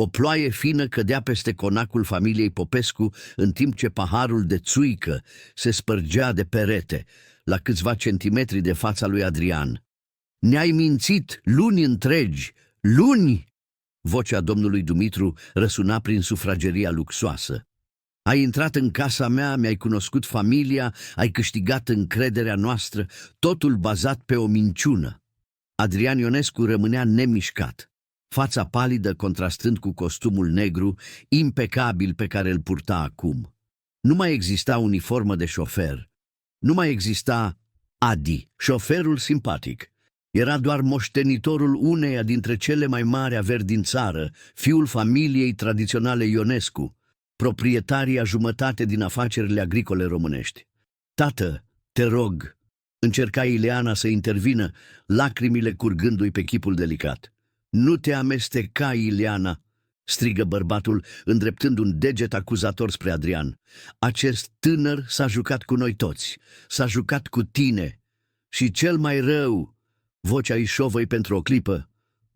O ploaie fină cădea peste conacul familiei Popescu, în timp ce paharul de țuică se spărgea de perete, la câțiva centimetri de fața lui Adrian. "Ne-ai mințit luni întregi, luni!" Vocea domnului Dumitru răsuna prin sufrageria luxoasă. "Ai intrat în casa mea, mi-ai cunoscut familia, ai câștigat încrederea noastră, totul bazat pe o minciună." Adrian Ionescu rămânea nemișcat, fața palidă contrastând cu costumul negru, impecabil pe care îl purta acum. Nu mai exista uniformă de șofer, nu mai exista Adi, șoferul simpatic. Era doar moștenitorul uneia dintre cele mai mari averi din țară, fiul familiei tradiționale Ionescu, proprietarii a jumătate din afacerile agricole românești. "Tată, te rog," încerca Ileana să intervină, lacrimile curgându-i pe chipul delicat. "Nu te amesteca, Ileana," strigă bărbatul, îndreptând un deget acuzator spre Adrian. "Acest tânăr s-a jucat cu noi toți, s-a jucat cu tine și cel mai rău," vocea îi șovăi pentru o clipă,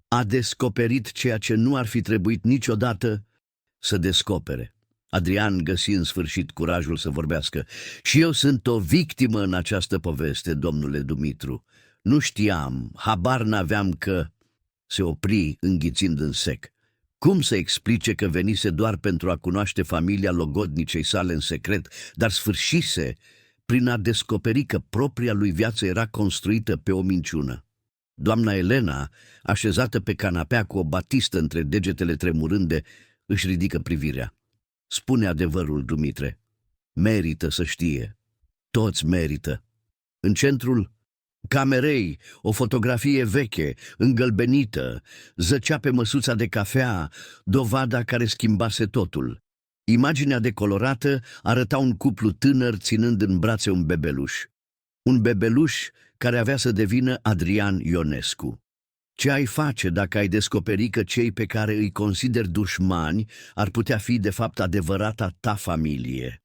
"a descoperit ceea ce nu ar fi trebuit niciodată să descopere." Adrian găsi în sfârșit curajul să vorbească. "Și eu sunt o victimă în această poveste, domnule Dumitru. Nu știam, habar n-aveam că..." Se opri, înghițind în sec. Cum să explice că venise doar pentru a cunoaște familia logodnicei sale în secret, dar sfârșise prin a descoperi că propria lui viață era construită pe o minciună? Doamna Elena, așezată pe canapea cu o batistă între degetele tremurânde, își ridică privirea. "Spune adevărul, Dumitre. Merită să știe. Toți merită." În centrul camerei, o fotografie veche, îngălbenită, zăcea pe măsuța de cafea, dovada care schimbase totul. Imaginea decolorată arăta un cuplu tânăr ținând în brațe un bebeluș. Un bebeluș care avea să devină Adrian Ionescu. Ce ai face dacă ai descoperi că cei pe care îi consideri dușmani ar putea fi de fapt adevărata ta familie?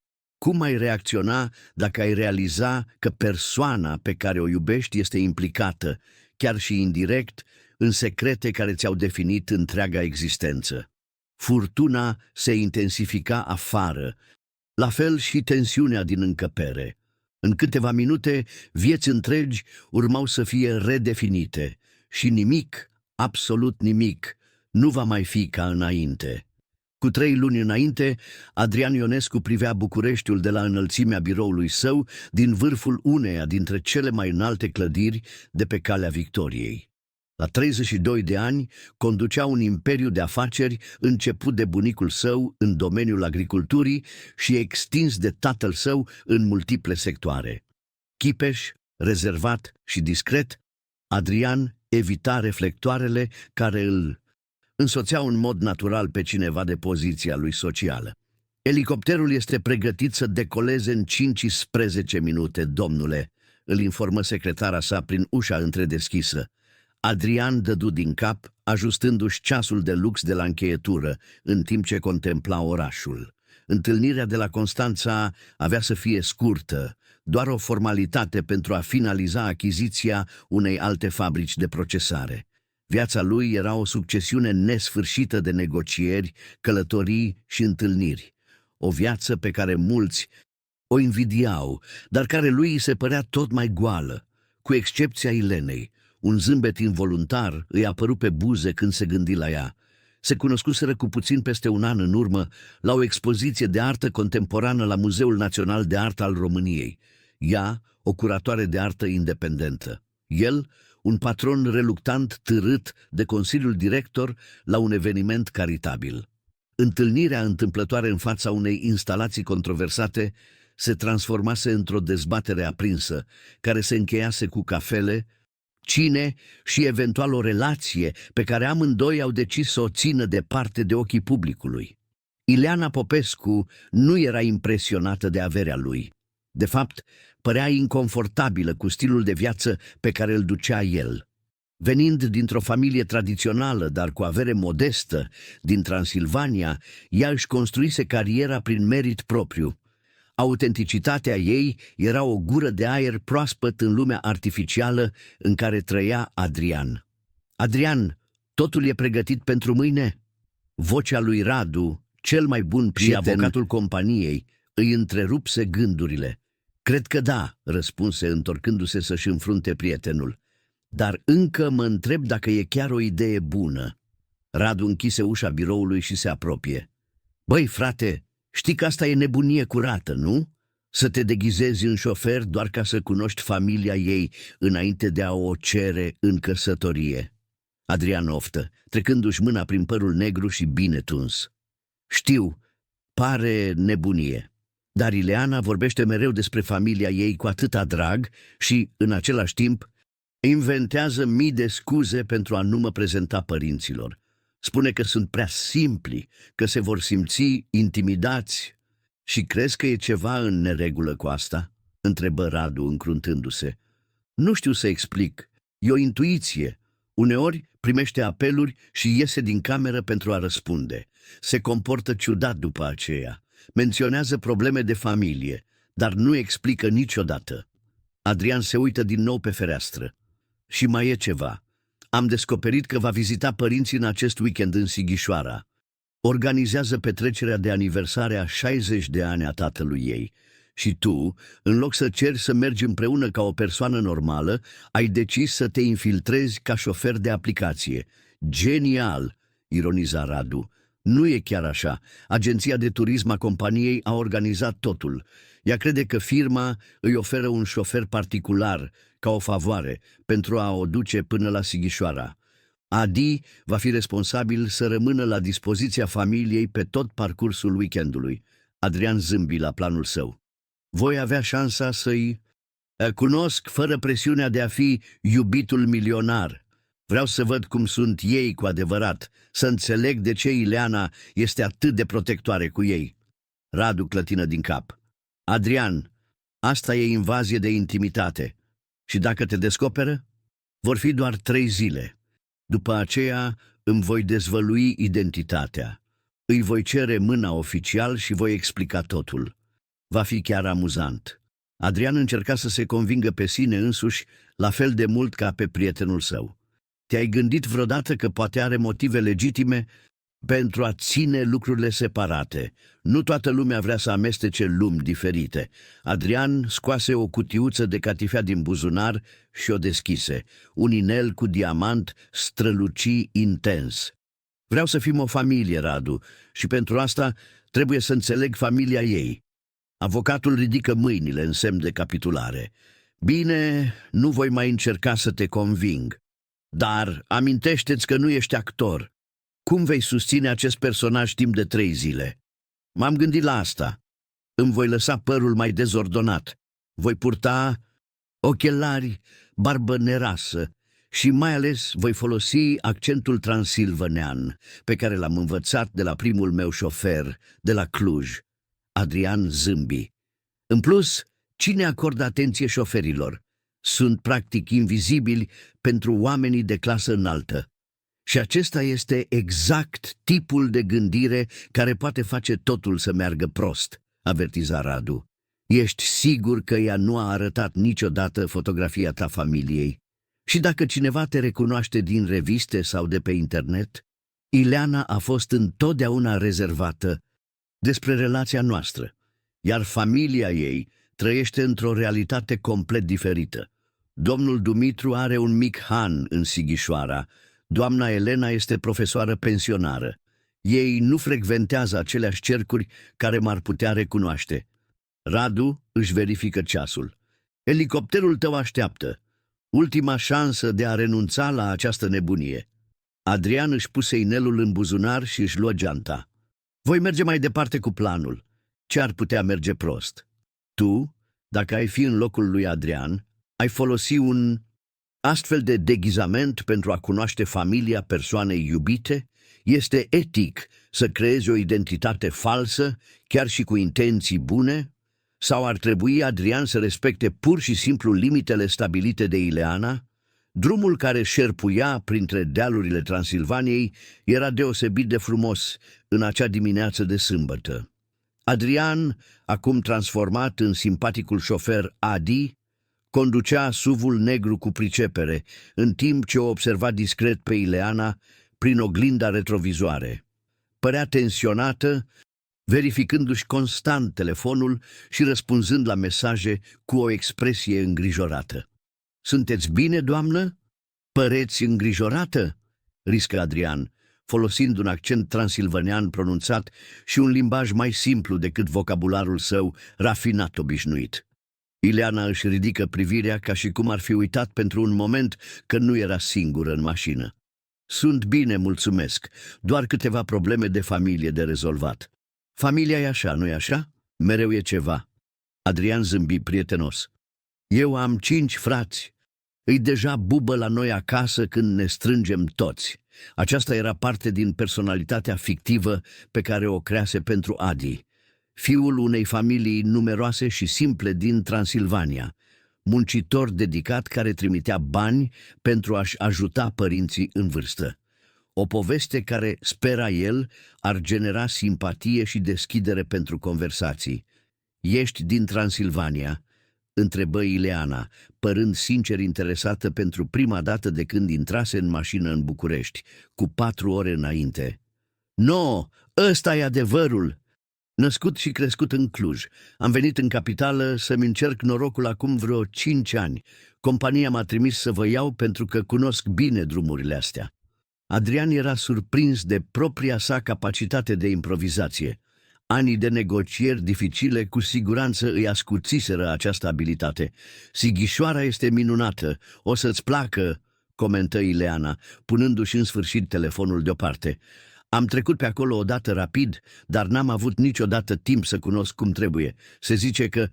Cum ai reacționa dacă ai realiza că persoana pe care o iubești este implicată, chiar și indirect, în secrete care ți-au definit întreaga existență? Furtuna se intensifica afară, la fel și tensiunea din încăpere. În câteva minute, vieți întregi urmau să fie redefinite și nimic, absolut nimic, nu va mai fi ca înainte. Cu 3 luni înainte, Adrian Ionescu privea Bucureștiul de la înălțimea biroului său din vârful uneia dintre cele mai înalte clădiri de pe Calea Victoriei. La 32 de ani, conducea un imperiu de afaceri început de bunicul său în domeniul agriculturii și extins de tatăl său în multiple sectoare. Chipeș, rezervat și discret, Adrian evita reflectoarele care îl însoțeau în mod natural pe cineva de poziția lui socială. "Elicopterul este pregătit să decoleze în 15 minute, domnule," îl informă secretara sa prin ușa întredeschisă. Adrian dădu din cap, ajustându-și ceasul de lux de la încheietură, în timp ce contempla orașul. Întâlnirea de la Constanța avea să fie scurtă, doar o formalitate pentru a finaliza achiziția unei alte fabrici de procesare. Viața lui era o succesiune nesfârșită de negocieri, călătorii și întâlniri. O viață pe care mulți o invidiau, dar care lui îi se părea tot mai goală, cu excepția Ilenei. Un zâmbet involuntar îi apăru pe buze când se gândi la ea. Se cunoscuseră cu puțin peste un an în urmă la o expoziție de artă contemporană la Muzeul Național de Artă al României. Ea, o curatoare de artă independentă. El, un patron reluctant târât de consiliul director la un eveniment caritabil. Întâlnirea întâmplătoare în fața unei instalații controversate se transformase într-o dezbatere aprinsă, care se încheiase cu cafele, cine și eventual o relație pe care amândoi au decis să o țină departe de ochii publicului. Ileana Popescu nu era impresionată de averea lui. De fapt, părea inconfortabilă cu stilul de viață pe care îl ducea el. Venind dintr-o familie tradițională, dar cu avere modestă, din Transilvania, ea își construise cariera prin merit propriu. Autenticitatea ei era o gură de aer proaspăt în lumea artificială în care trăia Adrian. "Adrian, totul e pregătit pentru mâine?" Vocea lui Radu, cel mai bun prieten și avocatul companiei, îi întrerupse gândurile. Cred că da, răspunse întorcându-se să-și înfrunte prietenul. Dar încă mă întreb dacă e chiar o idee bună. Radu închise ușa biroului și se apropie. Băi, frate, știi că asta e nebunie curată, nu? Să te deghizezi în șofer doar ca să cunoști familia ei înainte de a o cere în căsătorie. Adrian oftă, trecându-și mâna prin părul negru și bine tuns. Știu, pare nebunie, dar Ileana vorbește mereu despre familia ei cu atâta drag și, în același timp, inventează mii de scuze pentru a nu mă prezenta părinților. Spune că sunt prea simpli, că se vor simți intimidați. Și crezi că e ceva în neregulă cu asta? Întrebă Radu încruntându-se. Nu știu să explic, e o intuiție. Uneori primește apeluri și iese din cameră pentru a răspunde. Se comportă ciudat după aceea. Menționează probleme de familie, dar nu explică niciodată. Adrian se uită din nou pe fereastră. Și mai e ceva. Am descoperit că va vizita părinții în acest weekend în Sighișoara. Organizează petrecerea de aniversare a 60 de ani a tatălui ei. Și tu, în loc să ceri să mergi împreună ca o persoană normală, ai decis să te infiltrezi ca șofer de aplicație. Genial, ironiza Radu. Nu e chiar așa. Agenția de turism a companiei a organizat totul. Ea crede că firma îi oferă un șofer particular, ca o favoare, pentru a o duce până la Sighișoara. Adi va fi responsabil să rămână la dispoziția familiei pe tot parcursul weekendului. Adrian zâmbi la planul său. Voi avea șansa să-i cunosc fără presiunea de a fi iubitul milionar. Vreau să văd cum sunt ei cu adevărat, să înțeleg de ce Ileana este atât de protectoare cu ei. Radu clătină din cap. Adrian, asta e invazie de intimitate. Și dacă te descoperă, vor fi doar 3 zile. După aceea îmi voi dezvălui identitatea. Îi voi cere mâna oficial și voi explica totul. Va fi chiar amuzant. Adrian încerca să se convingă pe sine însuși la fel de mult ca pe prietenul său. Te-ai gândit vreodată că poate are motive legitime pentru a ține lucrurile separate? Nu toată lumea vrea să amestece lumi diferite. Adrian scoase o cutiuță de catifea din buzunar și o deschise. Un inel cu diamant străluci intens. Vreau să fim o familie, Radu, și pentru asta trebuie să înțeleg familia ei. Avocatul ridică mâinile în semn de capitulare. Bine, nu voi mai încerca să te conving. Dar amintește-ți că nu ești actor. Cum vei susține acest personaj timp de 3 zile? M-am gândit la asta. Îmi voi lăsa părul mai dezordonat. Voi purta ochelari, barbă nerasă și mai ales voi folosi accentul transilvanean pe care l-am învățat de la primul meu șofer de la Cluj. Adrian zâmbi. În plus, cine acordă atenție șoferilor? Sunt practic invizibili pentru oamenii de clasă înaltă. Și acesta este exact tipul de gândire care poate face totul să meargă prost, avertiza Radu. Ești sigur că ea nu a arătat niciodată fotografia ta familiei? Și dacă cineva te recunoaște din reviste sau de pe internet? Ileana a fost întotdeauna rezervată despre relația noastră, iar familia ei trăiește într-o realitate complet diferită. Domnul Dumitru are un mic han în Sighișoara. Doamna Elena este profesoară pensionară. Ei nu frecventează aceleași cercuri care m-ar putea recunoaște. Radu își verifică ceasul. Elicopterul tău așteaptă. Ultima șansă de a renunța la această nebunie. Adrian își puse inelul în buzunar și își luă geanta. Voi merge mai departe cu planul. Ce ar putea merge prost? Tu, dacă ai fi în locul lui Adrian, ai folosi un astfel de deghizament pentru a cunoaște familia persoanei iubite? Este etic să creezi o identitate falsă, chiar și cu intenții bune? Sau ar trebui Adrian să respecte pur și simplu limitele stabilite de Ileana? Drumul care șerpuia printre dealurile Transilvaniei era deosebit de frumos în acea dimineață de sâmbătă. Adrian, acum transformat în simpaticul șofer Adi, conducea SUV-ul negru cu pricepere, în timp ce o observa discret pe Ileana prin oglinda retrovizoare. Părea tensionată, verificându-și constant telefonul și răspunzând la mesaje cu o expresie îngrijorată. "Sunteți bine, doamnă? Păreți îngrijorată?" riscă Adrian, folosind un accent transilvanean pronunțat și un limbaj mai simplu decât vocabularul său rafinat obișnuit. Ileana își ridică privirea ca și cum ar fi uitat pentru un moment că nu era singură în mașină. "Sunt bine, mulțumesc, doar câteva probleme de familie de rezolvat." "Familia e așa, nu-i așa? Mereu e ceva." Adrian zâmbi prietenos. "Eu am 5 frați. Îi deja bubă la noi acasă când ne strângem toți." Aceasta era parte din personalitatea fictivă pe care o crease pentru Adi, fiul unei familii numeroase și simple din Transilvania, muncitor dedicat care trimitea bani pentru a-și ajuta părinții în vârstă. O poveste care, spera el, ar genera simpatie și deschidere pentru conversații. "Ești din Transilvania?" întrebă Ileana, părând sincer interesată pentru prima dată de când intrase în mașină în București, cu 4 ore înainte. "No, ăsta e adevărul! Născut și crescut în Cluj. Am venit în capitală să-mi încerc norocul acum vreo 5 ani. Compania m-a trimis să vă iau pentru că cunosc bine drumurile astea." Adrian era surprins de propria sa capacitate de improvizație. Anii de negocieri dificile cu siguranță îi ascuțiseră această abilitate. "Sighișoara este minunată, o să-ți placă," comentă Ileana, punându-și în sfârșit telefonul deoparte. "Am trecut pe acolo odată rapid, dar n-am avut niciodată timp să cunosc cum trebuie. Se zice că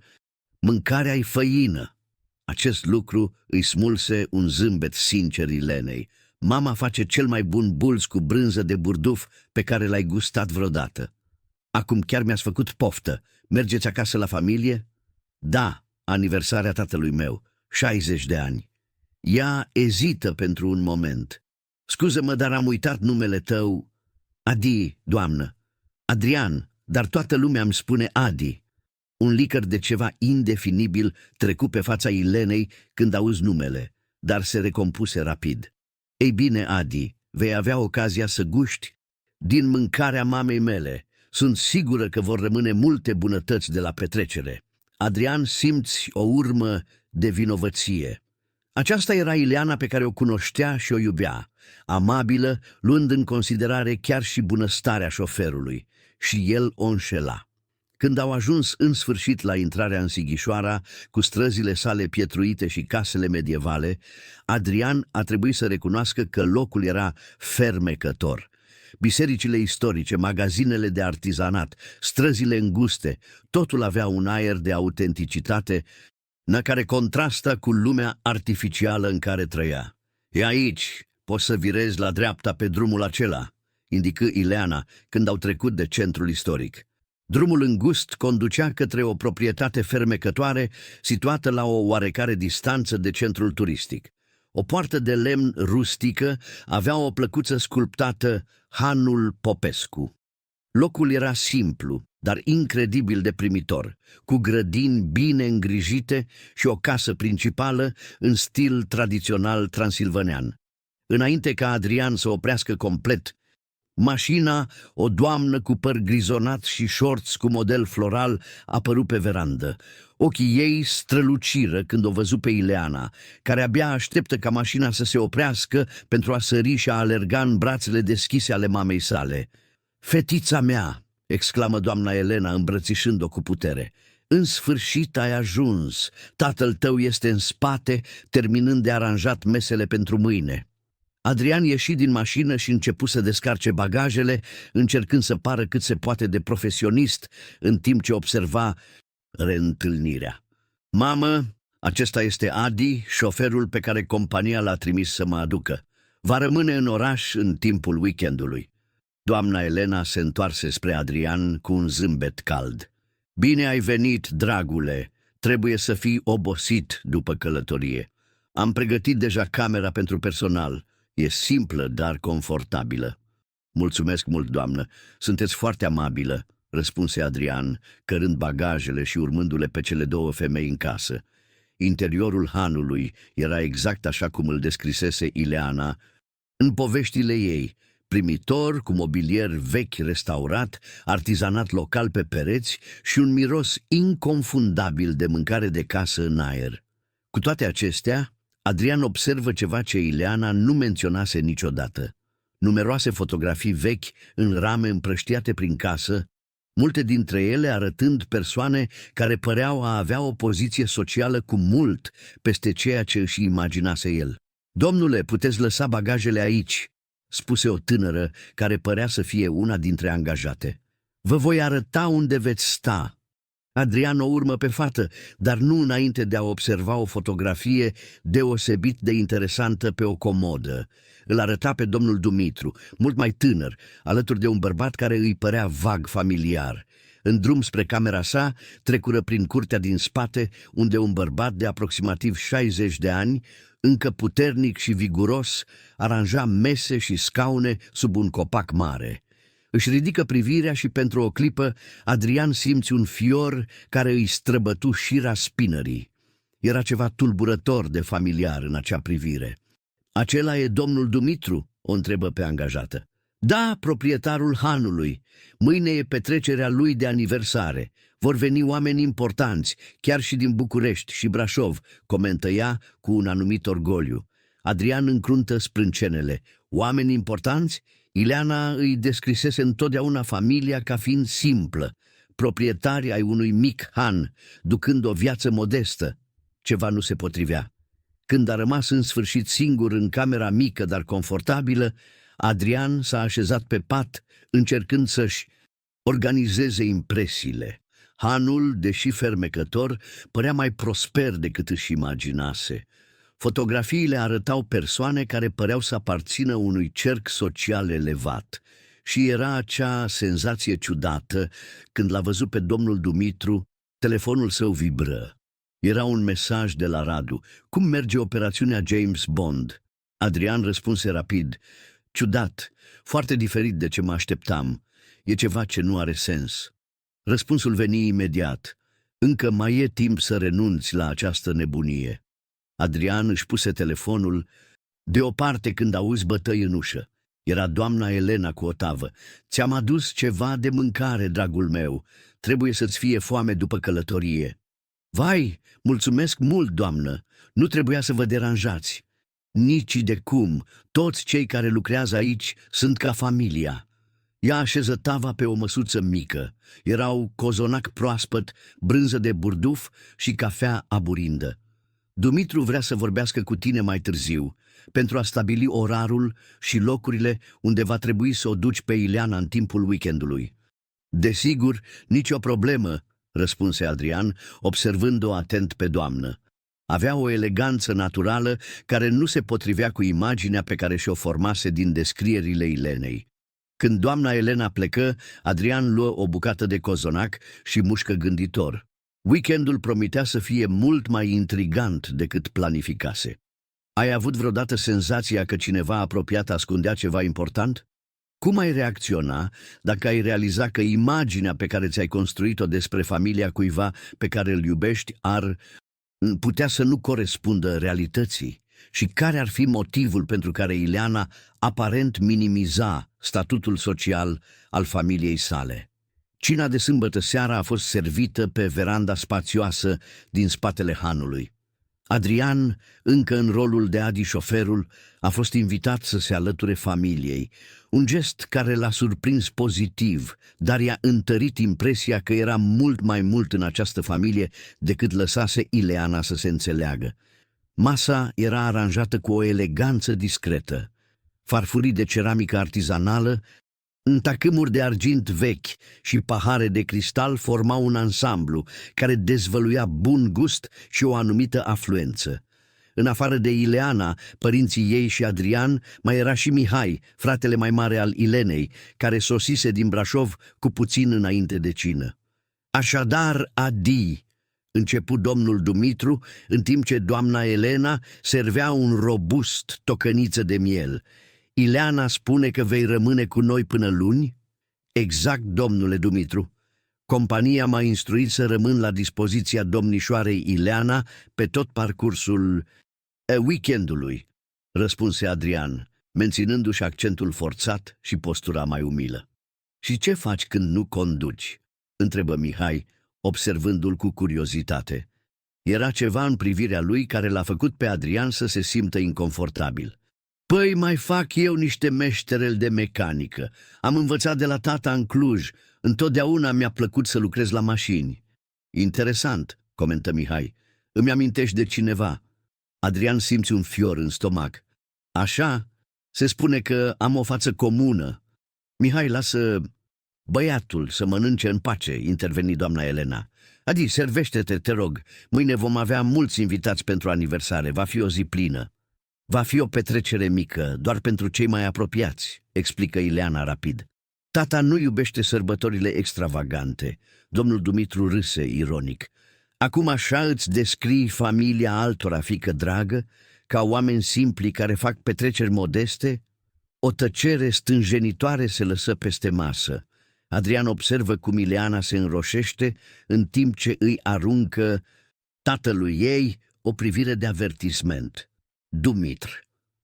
mâncarea-i făină." Acest lucru îi smulse un zâmbet sincer Ilenei. "Mama face cel mai bun bulț cu brânză de burduf pe care l-ai gustat vreodată." "Acum chiar mi-ați făcut poftă. Mergeți acasă la familie?" "Da, aniversarea tatălui meu, 60 de ani." Ea ezită pentru un moment. "Scuză-mă, dar am uitat numele tău." "Adi, doamnă." "Adrian, dar toată lumea îmi spune Adi." Un licăr de ceva indefinibil trecu pe fața Ilenei când auzi numele, dar se recompuse rapid. "Ei bine, Adi, vei avea ocazia să guști din mâncarea mamei mele. Sunt sigură că vor rămâne multe bunătăți de la petrecere." Adrian simți o urmă de vinovăție. Aceasta era Ileana pe care o cunoștea și o iubea, amabilă, luând în considerare chiar și bunăstarea șoferului, și el o înșela. Când au ajuns în sfârșit la intrarea în Sighișoara, cu străzile sale pietruite și casele medievale, Adrian a trebuit să recunoască că locul era fermecător. Bisericile istorice, magazinele de artizanat, străzile înguste, totul avea un aer de autenticitate care contrastă cu lumea artificială în care trăia. "E aici, poți să virezi la dreapta pe drumul acela," indică Ileana când au trecut de centrul istoric. Drumul îngust conducea către o proprietate fermecătoare situată la o oarecare distanță de centrul turistic. O poartă de lemn rustică avea o plăcuță sculptată Hanul Popescu. Locul era simplu, dar incredibil de primitor, cu grădini bine îngrijite și o casă principală în stil tradițional transilvanean. Înainte ca Adrian să oprească complet mașina, o doamnă cu păr grizonat și șorți cu model floral apăru pe verandă. Ochii ei străluciră când o văzu pe Ileana, care abia așteptă ca mașina să se oprească pentru a sări și a alerga în brațele deschise ale mamei sale. "Fetița mea!" exclamă doamna Elena, îmbrățișând-o cu putere. "În sfârșit ai ajuns. Tatăl tău este în spate, terminând de aranjat mesele pentru mâine." Adrian ieși din mașină și începu să descarce bagajele, încercând să pară cât se poate de profesionist, în timp ce observa reîntâlnirea. "Mamă, acesta este Adi, șoferul pe care compania l-a trimis să mă aducă. Va rămâne în oraș în timpul weekendului." Doamna Elena se întoarse spre Adrian cu un zâmbet cald. "Bine ai venit, dragule. Trebuie să fii obosit după călătorie. Am pregătit deja camera pentru personal. E simplă, dar confortabilă." "Mulțumesc mult, doamnă. Sunteți foarte amabilă," răspunse Adrian, cărând bagajele și urmându-le pe cele 2 femei în casă. Interiorul hanului era exact așa cum îl descrisese Ileana în poveștile ei, primitor cu mobilier vechi restaurat, artizanat local pe pereți și un miros inconfundabil de mâncare de casă în aer. Cu toate acestea, Adrian observă ceva ce Ileana nu menționase niciodată. Numeroase fotografii vechi în rame împrăștiate prin casă, multe dintre ele arătând persoane care păreau a avea o poziție socială cu mult peste ceea ce își imaginase el. "Domnule, puteți lăsa bagajele aici," spuse o tânără care părea să fie una dintre angajate. "Vă voi arăta unde veți sta." Adrian o urmă pe fată, dar nu înainte de a observa o fotografie deosebit de interesantă pe o comodă. Îl arăta pe domnul Dumitru, mult mai tânăr, alături de un bărbat care îi părea vag familiar. În drum spre camera sa, trecură prin curtea din spate, unde un bărbat de aproximativ 60 de ani, încă puternic și viguros, aranja mese și scaune sub un copac mare. Își ridică privirea și pentru o clipă Adrian simți un fior care îi străbătu șira spinării. Era ceva tulburător de familiar în acea privire. "Acela e domnul Dumitru?" o întrebă pe angajată. "Da, proprietarul hanului. Mâine e petrecerea lui de aniversare. Vor veni oameni importanți, chiar și din București și Brașov," comentă ea cu un anumit orgoliu. Adrian încruntă sprâncenele. Oameni importanți? Ileana îi descrisese întotdeauna familia ca fiind simplă, proprietari ai unui mic han, ducând o viață modestă. Ceva nu se potrivea. Când a rămas în sfârșit singur în camera mică, dar confortabilă, Adrian s-a așezat pe pat, încercând să-și organizeze impresiile. Hanul, deși fermecător, părea mai prosper decât își imaginase. Fotografiile arătau persoane care păreau să aparțină unui cerc social elevat și era acea senzație ciudată când l-a văzut pe domnul Dumitru, telefonul său vibră. Era un mesaj de la Radu. "Cum merge operațiunea James Bond?" Adrian răspunse rapid. "Ciudat, foarte diferit de ce mă așteptam. E ceva ce nu are sens." Răspunsul veni imediat. "Încă mai e timp să renunți la această nebunie." Adrian își puse telefonul deoparte când auzi bătăi în ușă. Era doamna Elena cu o tavă. "Ți-am adus ceva de mâncare, dragul meu. Trebuie să-ți fie foame după călătorie." "Vai, mulțumesc mult, doamnă. Nu trebuia să vă deranjați." "Nici de cum. Toți cei care lucrează aici sunt ca familia." Ea așeză tava pe o măsuță mică. Erau cozonac proaspăt, brânză de burduf și cafea aburindă. "Dumitru vrea să vorbească cu tine mai târziu, pentru a stabili orarul și locurile unde va trebui să o duci pe Ileana în timpul weekendului." "Desigur, nicio problemă," răspunse Adrian, observând-o atent pe doamnă. Avea o eleganță naturală care nu se potrivea cu imaginea pe care și-o formase din descrierile Ilenei. Când doamna Elena plecă, Adrian luă o bucată de cozonac și mușcă gânditor. Weekendul promitea să fie mult mai intrigant decât planificase. "Ai avut vreodată senzația că cineva apropiat ascundea ceva important? Cum ai reacționa dacă ai realiza că imaginea pe care ți-ai construit-o despre familia cuiva pe care îl iubești ar putea să nu corespundă realității? Și care ar fi motivul pentru care Ileana aparent minimiza statutul social al familiei sale?" Cina de sâmbătă seara a fost servită pe veranda spațioasă din spatele hanului. Adrian, încă în rolul de Adi șoferul, a fost invitat să se alăture familiei, un gest care l-a surprins pozitiv, dar i-a întărit impresia că era mult mai mult în această familie decât lăsase Ileana să se înțeleagă. Masa era aranjată cu o eleganță discretă. Farfurii de ceramică artizanală, tacâmuri de argint vechi și pahare de cristal formau un ansamblu care dezvăluia bun gust și o anumită afluență. În afară de Ileana, părinții ei și Adrian, mai era și Mihai, fratele mai mare al Ilenei, care sosise din Brașov cu puțin înainte de cină. "Așadar, Adi," începu domnul Dumitru, în timp ce doamna Elena servea un robust tocăniță de miel. "Ileana spune că vei rămâne cu noi până luni?" "Exact, domnule Dumitru. Compania m-a instruit să rămân la dispoziția domnișoarei Ileana pe tot parcursul weekendului," răspunse Adrian. menținându-și accentul forțat și postura mai umilă. Și ce faci când nu conduci?" întrebă Mihai, observându-l cu curiozitate. Era ceva în privirea lui care l-a făcut pe Adrian să se simtă inconfortabil. Păi mai fac eu niște meșterel de mecanică. Am învățat de la tata în Cluj. Întotdeauna mi-a plăcut să lucrez la mașini." Interesant, comentă Mihai. Îmi amintești de cineva. Adrian simți un fior în stomac. Așa? Se spune că am o față comună. Mihai, lasă băiatul să mănânce în pace, interveni doamna Elena. Adi, servește-te, te rog. Mâine vom avea mulți invitați pentru aniversare. Va fi o zi plină. Va fi o petrecere mică, doar pentru cei mai apropiați, explică Ileana rapid. Tata nu iubește sărbătorile extravagante. Domnul Dumitru râse ironic. Acum așa îți descrii familia altora, fiică dragă, ca oameni simpli care fac petreceri modeste? O tăcere stânjenitoare se lăsă peste masă. Adrian observă cum Ileana se înroșește în timp ce îi aruncă tatălui ei o privire de avertisment. Dumitr,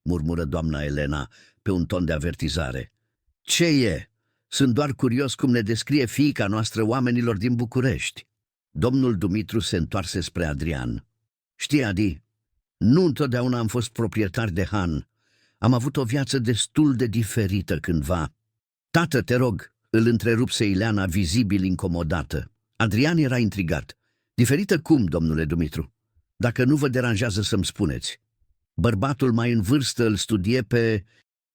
murmură doamna Elena pe un ton de avertizare. Ce e? Sunt doar curios cum ne descrie fiica noastră oamenilor din București. Domnul Dumitru se întoarse spre Adrian. Știi, Adi, nu întotdeauna am fost proprietar de han. Am avut o viață destul de diferită cândva. Tată, te rog, îl întrerupse Ileana, vizibil incomodată. Adrian era intrigat. Diferită cum, domnule Dumitru? Dacă nu vă deranjează să-mi spuneți. Bărbatul mai în vârstă îl studie pe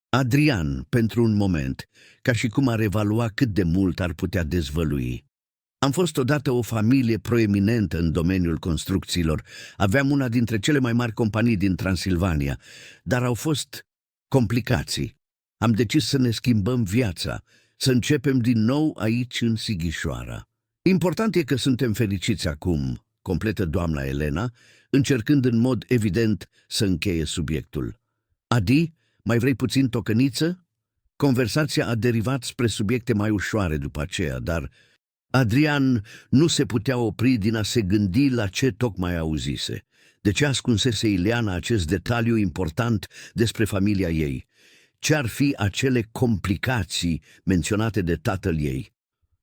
Adrian pentru un moment, ca și cum ar evalua cât de mult ar putea dezvălui. Am fost odată o familie proeminentă în domeniul construcțiilor. Aveam una dintre cele mai mari companii din Transilvania, dar au fost complicații. Am decis să ne schimbăm viața, să începem din nou aici în Sighișoara. Important e că suntem fericiți acum, completă doamna Elena, încercând în mod evident să încheie subiectul. Adi, mai vrei puțin tocăniță? Conversația a derivat spre subiecte mai ușoare după aceea, dar Adrian nu se putea opri din a se gândi la ce tocmai auzise. De ce ascunsese Ileana acest detaliu important despre familia ei? Ce-ar fi acele complicații menționate de tatăl ei?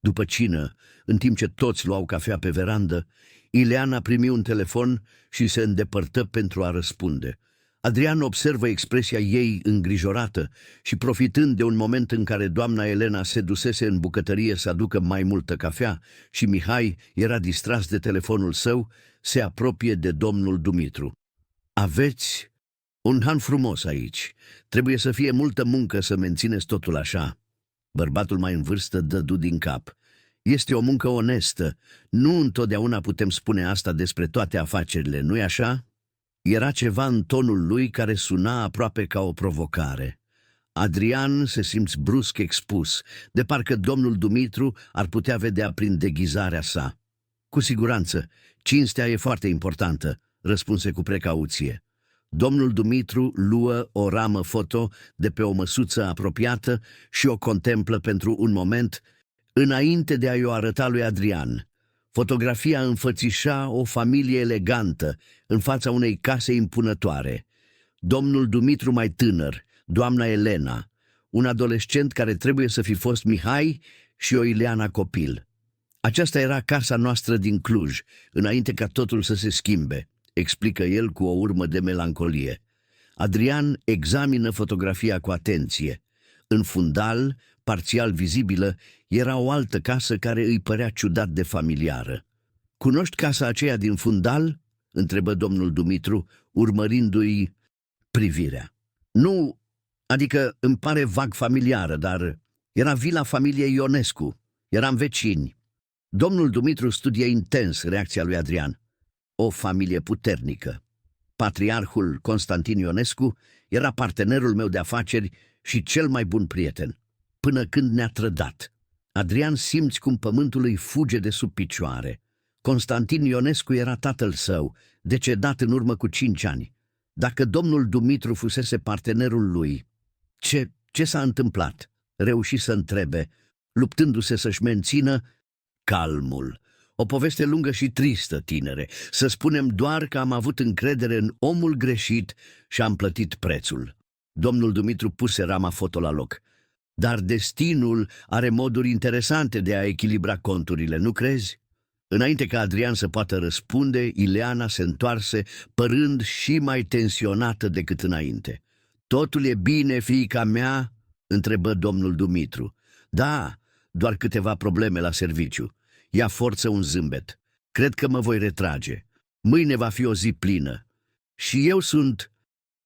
După cină, în timp ce toți luau cafea pe verandă, Ileana primi un telefon și se îndepărtă pentru a răspunde. Adrian observă expresia ei îngrijorată și, profitând de un moment în care doamna Elena se dusese în bucătărie să aducă mai multă cafea și Mihai era distras de telefonul său, se apropie de domnul Dumitru. Aveți un han frumos aici. Trebuie să fie multă muncă să mențineți totul așa. Bărbatul mai în vârstă dădu din cap. Este o muncă onestă. Nu întotdeauna putem spune asta despre toate afacerile, nu-i așa? Era ceva în tonul lui care suna aproape ca o provocare. Adrian se simți brusc expus, de parcă domnul Dumitru ar putea vedea prin deghizarea sa. Cu siguranță, cinstea e foarte importantă, răspunse cu precauție. Domnul Dumitru luă o ramă foto de pe o măsuță apropiată și o contemplă pentru un moment, înainte de a-i o arăta lui Adrian. Fotografia înfățișa o familie elegantă în fața unei case impunătoare. Domnul Dumitru mai tânăr, doamna Elena, un adolescent care trebuie să fi fost Mihai și o Ileana copil. Aceasta era casa noastră din Cluj, înainte ca totul să se schimbe, explică el cu o urmă de melancolie. Adrian examină fotografia cu atenție. În fundal, parțial vizibilă, era o altă casă care îi părea ciudat de familiară. Cunoști casa aceea din fundal?" întrebă domnul Dumitru, urmărindu-i privirea. Nu, adică îmi pare vag familiară, dar era vila familiei Ionescu. Eram vecini. Domnul Dumitru studia intens reacția lui Adrian. O familie puternică. Patriarhul Constantin Ionescu era partenerul meu de afaceri și cel mai bun prieten, până când ne-a trădat. Adrian simți cum pământul îi fuge de sub picioare. Constantin Ionescu era tatăl său, decedat în urmă cu 5 ani. Dacă domnul Dumitru fusese partenerul lui, ce s-a întâmplat? Reuși să întrebe, luptându-se să-și mențină calmul. O poveste lungă și tristă, tinere. Să spunem doar că am avut încredere în omul greșit și am plătit prețul. Domnul Dumitru puse rama foto la loc. Dar destinul are moduri interesante de a echilibra conturile, nu crezi? Înainte ca Adrian să poată răspunde, Ileana se întoarse, părând și mai tensionată decât înainte. Totul e bine, fiica mea?" întrebă domnul Dumitru. Da, doar câteva probleme la serviciu. Ia forță un zâmbet. Cred că mă voi retrage. Mâine va fi o zi plină. Și eu sunt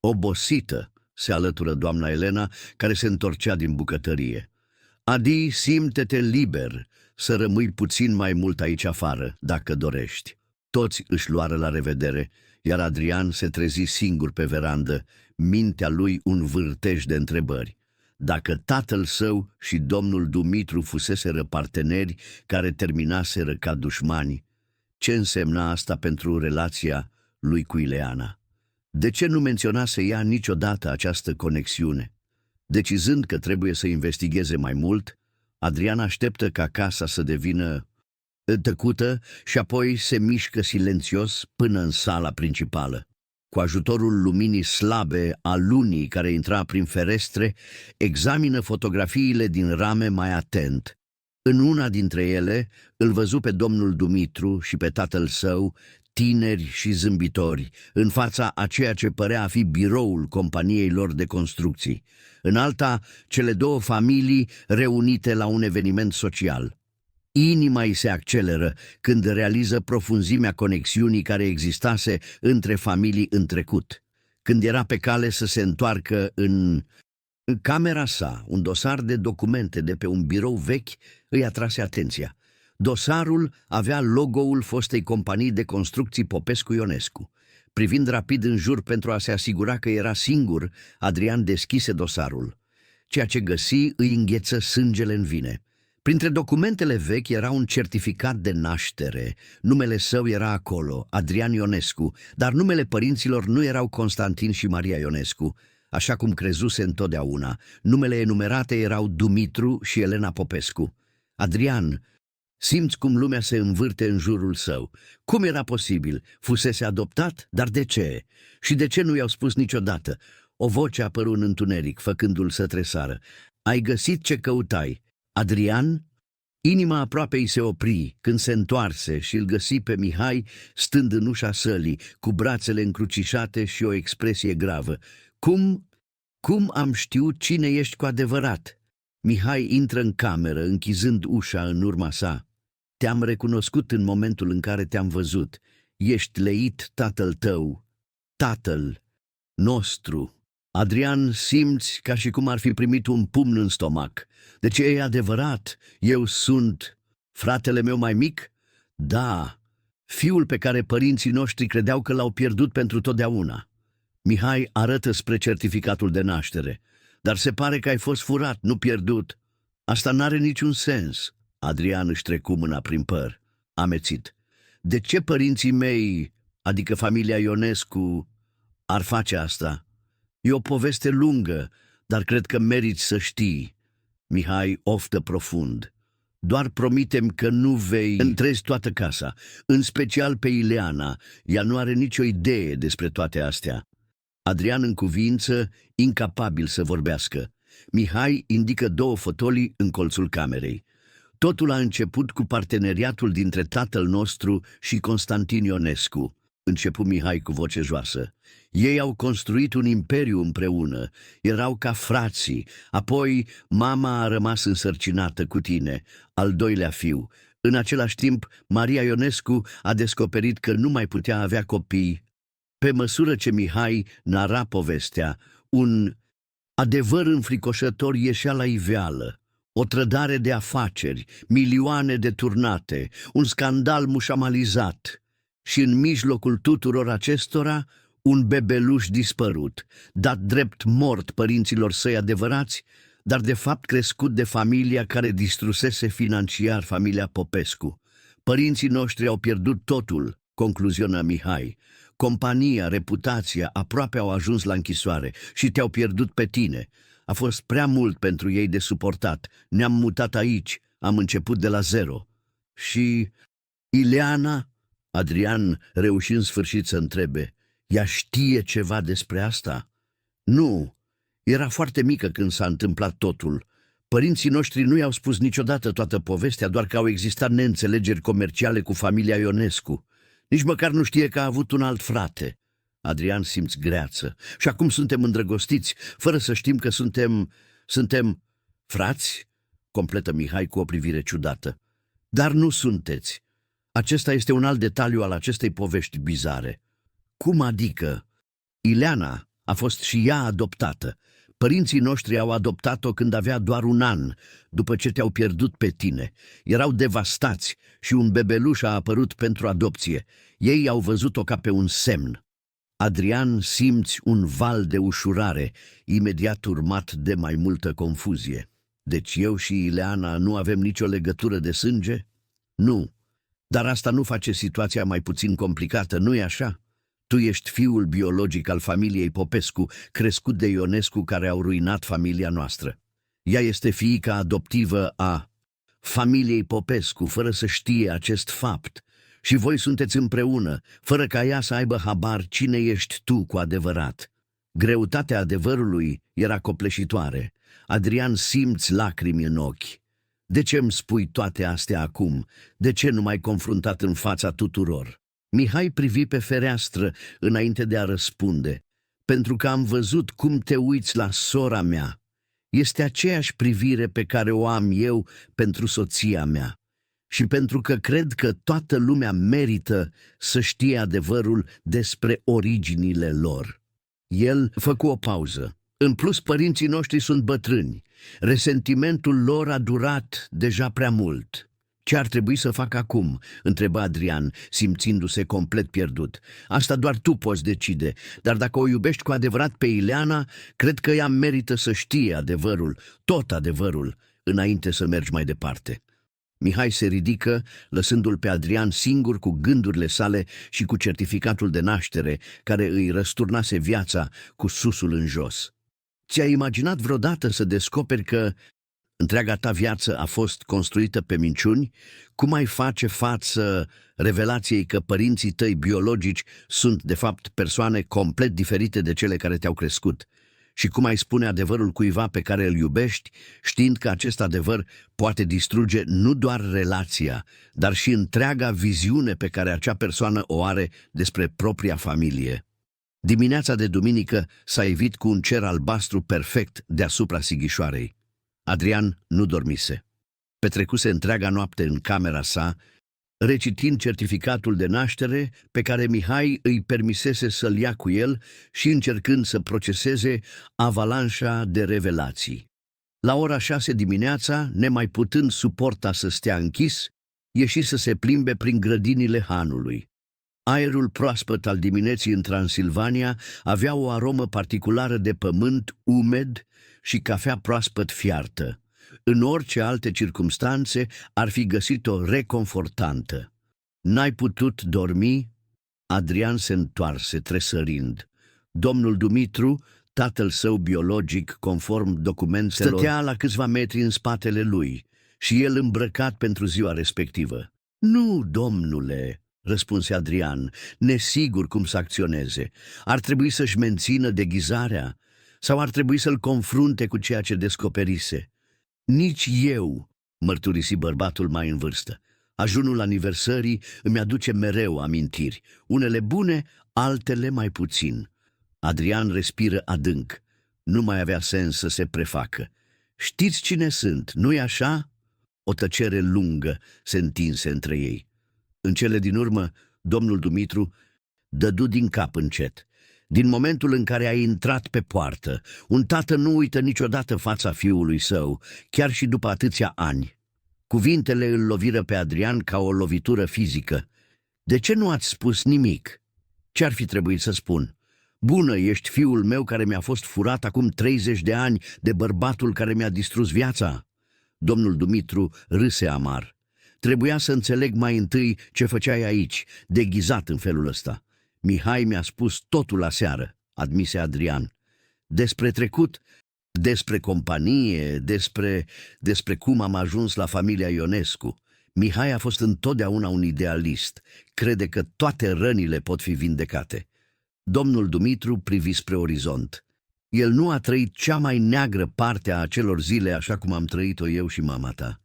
obosită, se alătură doamna Elena, care se întorcea din bucătărie. Adi, simte-te liber să rămâi puțin mai mult aici afară, dacă dorești. Toți își luară la revedere, iar Adrian se trezi singur pe verandă, mintea lui un vârtej de întrebări. Dacă tatăl său și domnul Dumitru fuseseră parteneri care terminaseră ca dușmani, ce însemna asta pentru relația lui cu Ileana? De ce nu menționase ea niciodată această conexiune? Decizând că trebuie să investigheze mai mult, Adrian așteptă ca casa să devină tăcută și apoi se mișcă silențios până în sala principală. Cu ajutorul luminii slabe a lunii care intra prin ferestre, examină fotografiile din rame mai atent. În una dintre ele îl văzu pe domnul Dumitru și pe tatăl său, tineri și zâmbitori, în fața a ceea ce părea a fi biroul companiei lor de construcții. În alta, cele două familii reunite la un eveniment social. Inima îi se acceleră când realiză profunzimea conexiunii care existase între familii în trecut. Când era pe cale să se întoarcă în camera sa, un dosar de documente de pe un birou vechi îi atrase atenția. Dosarul avea logo-ul fostei companii de construcții Popescu-Ionescu. Privind rapid în jur pentru a se asigura că era singur, Adrian deschise dosarul. Ceea ce găsi îi îngheță sângele în vine. Printre documentele vechi era un certificat de naștere. Numele său era acolo, Adrian Ionescu, dar numele părinților nu erau Constantin și Maria Ionescu, așa cum crezuse întotdeauna. Numele enumerate erau Dumitru și Elena Popescu. Adrian, simți cum lumea se învârte în jurul său. Cum era posibil? Fusese adoptat? Dar de ce? Și de ce nu i-au spus niciodată? O voce apăru în întuneric, făcându-l să tresară. Ai găsit ce căutai. Adrian? Inima aproape îi se opri când se întoarse și îl găsi pe Mihai stând în ușa sălii, cu brațele încrucișate și o expresie gravă. Cum am știut cine ești cu adevărat? Mihai intră în cameră, închizând ușa în urma sa. Te-am recunoscut în momentul în care te-am văzut. Ești Leit, tatăl tău, tatăl nostru. Adrian, simți ca și cum ar fi primit un pumn în stomac. Deci e adevărat, eu sunt fratele meu mai mic? Da, fiul pe care părinții noștri credeau că l-au pierdut pentru totdeauna. Mihai arătă spre certificatul de naștere. Dar se pare că ai fost furat, nu pierdut. Asta n-are niciun sens. Adrian își trecu mâna prin păr, amețit. De ce părinții mei, adică familia Ionescu, ar face asta? E o poveste lungă, dar cred că meriți să știi. Mihai oftă profund. Doar promitem că nu vei întrezi toată casa, în special pe Ileana. Ea nu are nicio idee despre toate astea. Adrian în cuvință, incapabil să vorbească. Mihai indică două fotolii în colțul camerei. Totul a început cu parteneriatul dintre tatăl nostru și Constantin Ionescu, începu Mihai cu voce joasă. Ei au construit un imperiu împreună, erau ca frații, apoi mama a rămas însărcinată cu tine, al doilea fiu. În același timp, Maria Ionescu a descoperit că nu mai putea avea copii. Pe măsură ce Mihai nara povestea, un adevăr înfricoșător ieșea la iveală. O trădare de afaceri, milioane deturnate, un scandal mușamalizat și în mijlocul tuturor acestora un bebeluș dispărut, dat drept mort părinților săi adevărați, dar de fapt crescut de familia care distrusese financiar familia Popescu. Părinții noștri au pierdut totul, concluzionă Mihai. Compania, reputația, aproape au ajuns la închisoare și te-au pierdut pe tine. A fost prea mult pentru ei de suportat. Ne-am mutat aici, am început de la zero. Și Ileana? Adrian reuși în sfârșit să întrebe. Ea știe ceva despre asta? Nu, Era foarte mică când s-a întâmplat totul. Părinții noștri nu i-au spus niciodată toată povestea, doar că au existat neînțelegeri comerciale cu familia Ionescu. Nici măcar nu știe că a avut un alt frate. Adrian simți greață. Și acum suntem îndrăgostiți, fără să știm că suntem frați? Completă Mihai cu o privire ciudată. Dar nu sunteți. Acesta este un alt detaliu al acestei povești bizare. Cum adică? Ileana a fost și ea adoptată. Părinții noștri au adoptat-o când avea doar 1 an, după ce te-au pierdut pe tine. Erau devastați și un bebeluș a apărut pentru adopție. Ei au văzut-o ca pe un semn. Adrian, simți un val de ușurare, imediat urmat de mai multă confuzie. Deci eu și Ileana nu avem nicio legătură de sânge? Nu. Dar asta nu face situația mai puțin complicată, nu-i așa? Tu ești fiul biologic al familiei Popescu, crescut de Ionescu, care au ruinat familia noastră. Ea este fiica adoptivă a familiei Popescu, fără să știe acest fapt. Și voi sunteți împreună, fără ca ea să aibă habar cine ești tu cu adevărat. Greutatea adevărului era copleșitoare. Adrian, simți lacrimi în ochi. De ce îmi spui toate astea acum? De ce nu m-ai confruntat în fața tuturor? Mihai privi pe fereastră înainte de a răspunde. Pentru că am văzut cum te uiți la sora mea. Este aceeași privire pe care o am eu pentru soția mea. Și pentru că cred că toată lumea merită să știe adevărul despre originile lor. El făcu o pauză. În plus, părinții noștri sunt bătrâni. Resentimentul lor a durat deja prea mult. Ce ar trebui să fac acum? Întreba Adrian, simțindu-se complet pierdut. Asta doar tu poți decide, dar dacă o iubești cu adevărat pe Ileana, cred că ea merită să știe adevărul, tot adevărul, înainte să mergi mai departe. Mihai se ridică, lăsându-l pe Adrian singur cu gândurile sale și cu certificatul de naștere, care îi răsturnase viața cu susul în jos. Ți-ai imaginat vreodată să descoperi că întreaga ta viață a fost construită pe minciuni? Cum ai face față revelației că părinții tăi biologici sunt, de fapt, persoane complet diferite de cele care te-au crescut? Și cum ai spune adevărul cuiva pe care îl iubești, știind că acest adevăr poate distruge nu doar relația, dar și întreaga viziune pe care acea persoană o are despre propria familie? Dimineața de duminică s-a evit cu un cer albastru perfect deasupra Sighișoarei. Adrian nu dormise. Petrecuse întreaga noapte în camera sa, recitind certificatul de naștere pe care Mihai îi permisese să-l ia cu el și încercând să proceseze avalanșa de revelații. La ora 6 dimineața, nemai putând suporta să stea închis, ieși să se plimbe prin grădinile hanului. Aerul proaspăt al dimineții în Transilvania avea o aromă particulară de pământ umed și cafea proaspăt fiartă. În orice alte circumstanțe ar fi găsit-o reconfortantă. N-ai putut dormi? Adrian se întoarse, tresărind. Domnul Dumitru, tatăl său biologic, conform documentelor, stătea la câțiva metri în spatele lui și el îmbrăcat pentru ziua respectivă. Nu, domnule, răspunse Adrian, nesigur cum să acționeze. Ar trebui să-și mențină deghizarea sau ar trebui să-l confrunte cu ceea ce descoperise. Nici eu, mărturisi bărbatul mai în vârstă. Ajunul aniversării îmi aduce mereu amintiri, unele bune, altele mai puțin. Adrian respiră adânc. Nu mai avea sens să se prefacă. Știți cine sunt, nu-i așa? O tăcere lungă se întinse între ei. În cele din urmă, domnul Dumitru dădu din cap încet. Din momentul în care a intrat pe poartă, un tată nu uită niciodată fața fiului său, chiar și după atâția ani. Cuvintele îl loviră pe Adrian ca o lovitură fizică. De ce nu ați spus nimic? Ce-ar fi trebuit să spun? Bună, ești fiul meu care mi-a fost furat acum 30 de ani de bărbatul care mi-a distrus viața? Domnul Dumitru râse amar. Trebuia să înțeleg mai întâi ce făceai aici, deghizat în felul ăsta. Mihai mi-a spus totul aseară, admise Adrian. Despre trecut, despre companie, despre cum am ajuns la familia Ionescu. Mihai a fost întotdeauna un idealist. Crede că toate rănile pot fi vindecate. Domnul Dumitru privi spre orizont. El nu a trăit cea mai neagră parte a acelor zile așa cum am trăit-o eu și mama ta.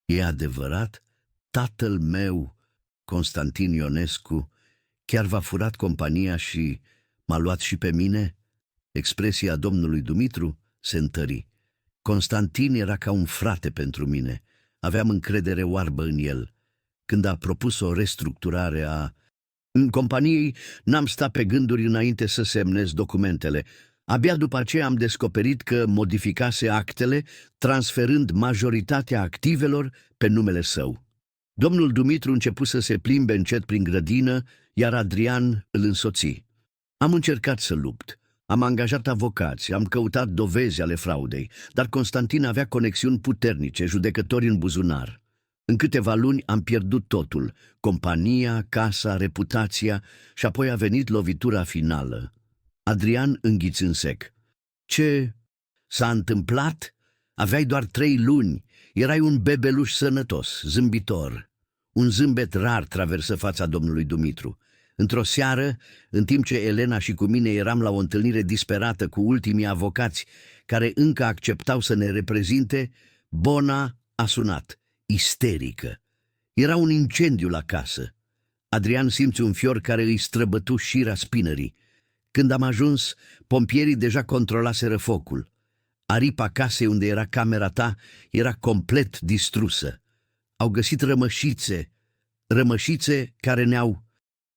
E adevărat? Tatăl meu, Constantin Ionescu, chiar v-a furat compania și m-a luat și pe mine? Expresia domnului Dumitru se întări. Constantin era ca un frate pentru mine. Aveam încredere oarbă în el. Când a propus o restructurare în companiei, n-am stat pe gânduri înainte să semnez documentele. Abia după aceea am descoperit că modificase actele, transferând majoritatea activelor pe numele său. Domnul Dumitru început să se plimbe încet prin grădină, iar Adrian îl însoți. Am încercat să lupt. Am angajat avocați, am căutat dovezi ale fraudei, dar Constantin avea conexiuni puternice, judecători în buzunar. În câteva luni am pierdut totul, compania, casa, reputația și apoi a venit lovitura finală. Adrian înghiți în sec. Ce s-a întâmplat? Aveai doar 3 luni, erai un bebeluș sănătos, zâmbitor. Un zâmbet rar traversă fața domnului Dumitru. Într-o seară, în timp ce Elena și cu mine eram la o întâlnire disperată cu ultimii avocați care încă acceptau să ne reprezinte, Bona a sunat, isterică. Era un incendiu la casă. Adrian simți un fior care îi străbătu șira spinării. Când am ajuns, pompierii deja controlaseră focul. Aripa casei unde era camera ta era complet distrusă. Au găsit rămășițe care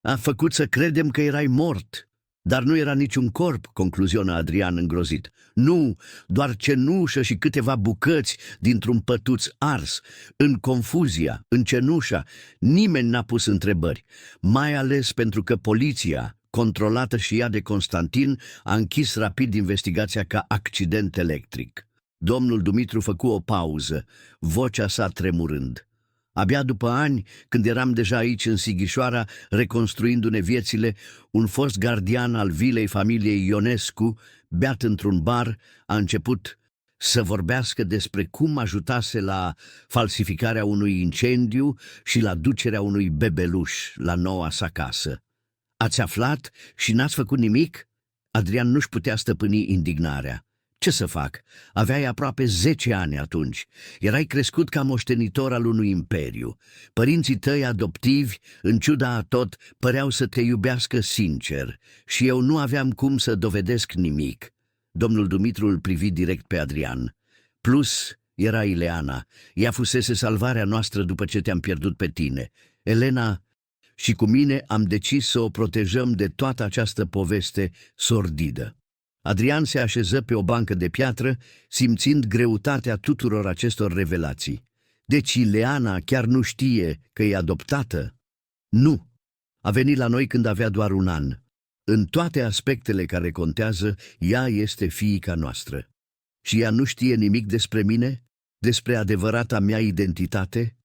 a făcut să credem că erai mort. Dar nu era niciun corp, concluzionă Adrian îngrozit. Nu, doar cenușă și câteva bucăți dintr-un pătuț ars. În confuzia, în cenușa, nimeni n-a pus întrebări, mai ales pentru că poliția, controlată și ea de Constantin, a închis rapid investigația ca accident electric. Domnul Dumitru făcu o pauză, vocea sa tremurând. Abia după ani, când eram deja aici în Sighișoara, reconstruindu-ne viețile, un fost gardian al vilei familiei Ionescu, beat într-un bar, a început să vorbească despre cum ajutase la falsificarea unui incendiu și la ducerea unui bebeluș la noua sa casă. Ați aflat și n-ați făcut nimic? Adrian nu-și putea stăpâni indignarea. Ce să fac? Aveai aproape 10 ani atunci. Erai crescut ca moștenitor al unui imperiu. Părinții tăi adoptivi, în ciuda a tot, păreau să te iubească sincer și eu nu aveam cum să dovedesc nimic. Domnul Dumitru îl privi direct pe Adrian. Plus era Ileana. Ea fusese salvarea noastră după ce te-am pierdut pe tine. Elena și cu mine am decis să o protejăm de toată această poveste sordidă. Adrian se așeză pe o bancă de piatră, simțind greutatea tuturor acestor revelații. Deci Ileana chiar nu știe că e adoptată? Nu. A venit la noi când avea doar 1 an. În toate aspectele care contează, ea este fiica noastră. Și ea nu știe nimic despre mine? Despre adevărata mea identitate?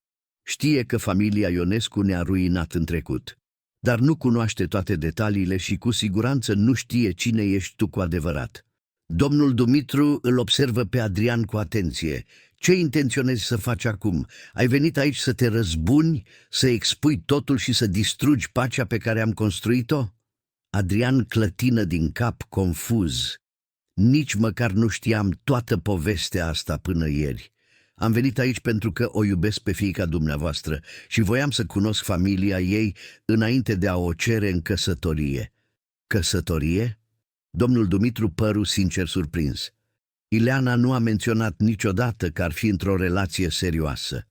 Știe că familia Ionescu ne-a ruinat în trecut, dar nu cunoaște toate detaliile și cu siguranță nu știe cine ești tu cu adevărat. Domnul Dumitru îl observă pe Adrian cu atenție. Ce intenționezi să faci acum? Ai venit aici să te răzbuni, să expui totul și să distrugi pacea pe care am construit-o? Adrian clătină din cap, confuz. Nici măcar nu știam toată povestea asta până ieri. Am venit aici pentru că o iubesc pe fiica dumneavoastră și voiam să cunosc familia ei înainte de a o cere în căsătorie. Căsătorie? Domnul Dumitru păru sincer surprins. Ileana nu a menționat niciodată că ar fi într-o relație serioasă.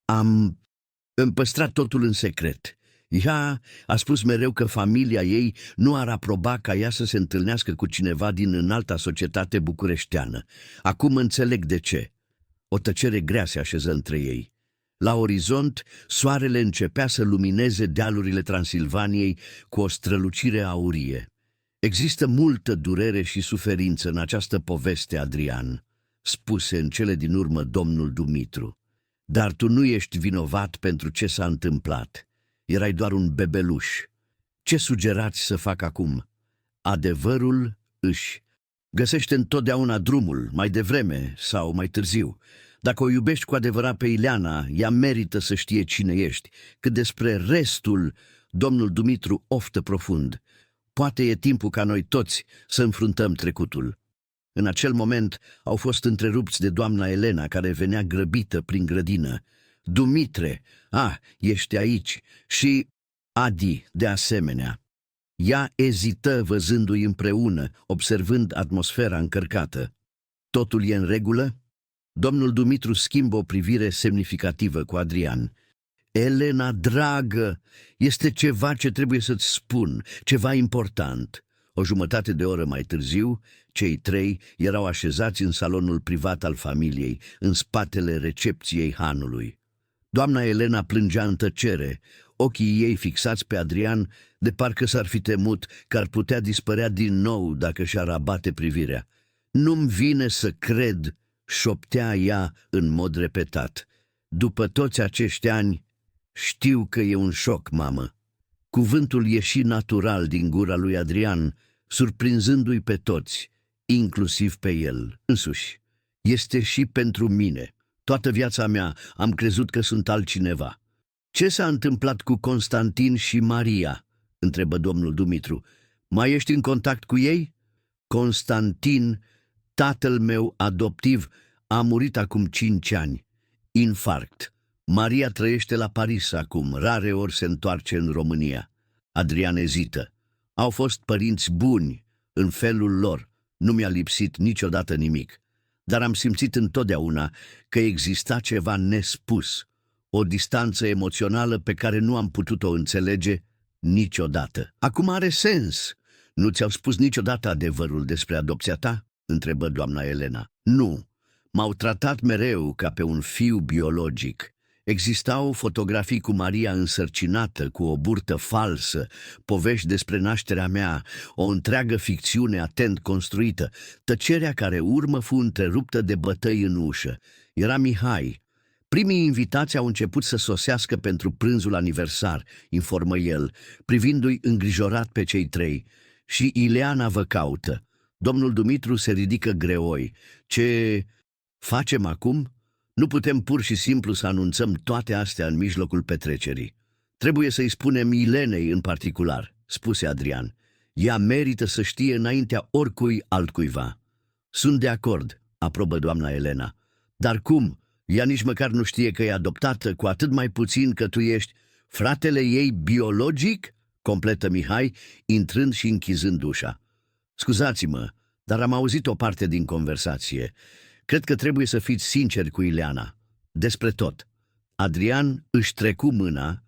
Am păstrat totul în secret. Ea a spus mereu că familia ei nu ar aproba ca ea să se întâlnească cu cineva din înalta societate bucureșteană. Acum înțeleg de ce. O tăcere grea se așeză între ei. La orizont, soarele începea să lumineze dealurile Transilvaniei cu o strălucire aurie. Există multă durere și suferință în această poveste, Adrian, spuse în cele din urmă domnul Dumitru. Dar tu nu ești vinovat pentru ce s-a întâmplat. Erai doar un bebeluș. Ce sugerați să fac acum? Adevărul își găsește întotdeauna drumul, mai devreme sau mai târziu. Dacă o iubești cu adevărat pe Ileana, ea merită să știe cine ești. Cât despre restul, domnul Dumitru oftă profund. Poate e timpul ca noi toți să înfruntăm trecutul. În acel moment au fost întrerupți de doamna Elena, care venea grăbită prin grădină. Dumitre, ești aici, și Adi, de asemenea. Ea ezită văzându-i împreună, observând atmosfera încărcată. Totul e în regulă? Domnul Dumitru schimbă o privire semnificativă cu Adrian. Elena, dragă, este ceva ce trebuie să-ți spun, ceva important. O jumătate de oră mai târziu, cei trei erau așezați în salonul privat al familiei, în spatele recepției hanului. Doamna Elena plângea în tăcere, ochii ei fixați pe Adrian, de parcă s-ar fi temut că ar putea dispărea din nou dacă și-ar abate privirea. Nu-mi vine să cred, șoptea ea în mod repetat. După toți acești ani, știu că e un șoc, mamă. Cuvântul ieși natural din gura lui Adrian, surprinzându-i pe toți, inclusiv pe el însuși. Este și pentru mine. Toată viața mea am crezut că sunt altcineva. Ce s-a întâmplat cu Constantin și Maria? Întrebă domnul Dumitru. Mai ești în contact cu ei? Constantin, tatăl meu adoptiv, a murit acum 5 ani. Infarct. Maria trăiește la Paris acum, rare ori se întoarce în România. Adrian ezită. Au fost părinți buni, în felul lor. Nu mi-a lipsit niciodată nimic. Dar am simțit întotdeauna că exista ceva nespus, o distanță emoțională pe care nu am putut-o înțelege niciodată. Acum are sens. Nu ți-au spus niciodată adevărul despre adopția ta? Întrebă doamna Elena. Nu. M-au tratat mereu ca pe un fiu biologic. Existau fotografii cu Maria însărcinată, cu o burtă falsă, povești despre nașterea mea, o întreagă ficțiune atent construită. Tăcerea care urmă fu întreruptă de bătăi în ușă. Era Mihai. Primii invitați au început să sosească pentru prânzul aniversar, informă el, privindu-i îngrijorat pe cei trei. Și Ileana vă caută. Domnul Dumitru se ridică greoi. Ce facem acum? Nu putem pur și simplu să anunțăm toate astea în mijlocul petrecerii. Trebuie să-i spunem Ilenei în particular, spuse Adrian. Ea merită să știe înaintea oricui altcuiva. Sunt de acord, aprobă doamna Elena. Dar cum? Ea nici măcar nu știe că e adoptată, cu atât mai puțin că tu ești fratele ei biologic? Completă Mihai, intrând și închizând ușa. Scuzați-mă, dar am auzit o parte din conversație. Cred că trebuie să fiți sinceri cu Ileana. Despre tot. Adrian își trecu mâna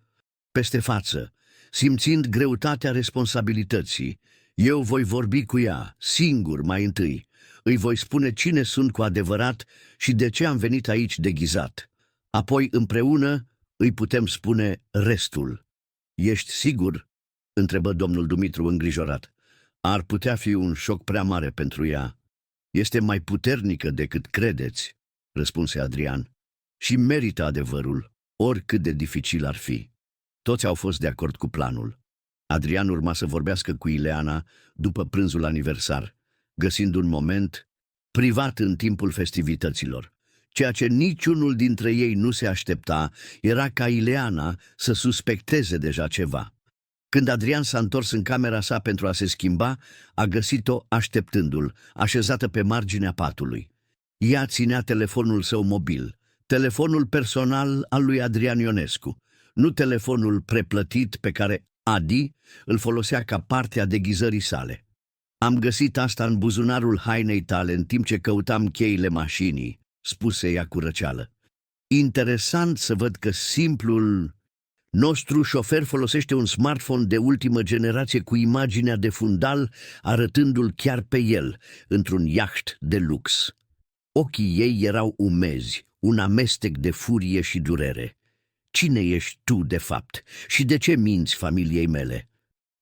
peste față, simțind greutatea responsabilității. Eu voi vorbi cu ea, singur, mai întâi. Îi voi spune cine sunt cu adevărat și de ce am venit aici deghizat. Apoi, împreună, îi putem spune restul. Ești sigur? Întrebă domnul Dumitru îngrijorat. Ar putea fi un șoc prea mare pentru ea. Este mai puternică decât credeți, răspunse Adrian, și merită adevărul, oricât de dificil ar fi. Toți au fost de acord cu planul. Adrian urma să vorbească cu Ileana după prânzul aniversar, găsind un moment privat în timpul festivităților. Ceea ce niciunul dintre ei nu se aștepta era ca Ileana să suspecteze deja ceva. Când Adrian s-a întors în camera sa pentru a se schimba, a găsit-o așteptându-l, așezată pe marginea patului. Ea ținea telefonul său mobil, telefonul personal al lui Adrian Ionescu, nu telefonul preplătit pe care Adi îl folosea ca parte a deghizării sale. Am găsit asta în buzunarul hainei tale în timp ce căutam cheile mașinii, spuse ea cu răceală. Interesant să văd că simplul nostru șofer folosește un smartphone de ultimă generație cu imaginea de fundal, arătându-l chiar pe el, într-un iaht de lux. Ochii ei erau umezi, un amestec de furie și durere. Cine ești tu, de fapt, și de ce minți familiei mele?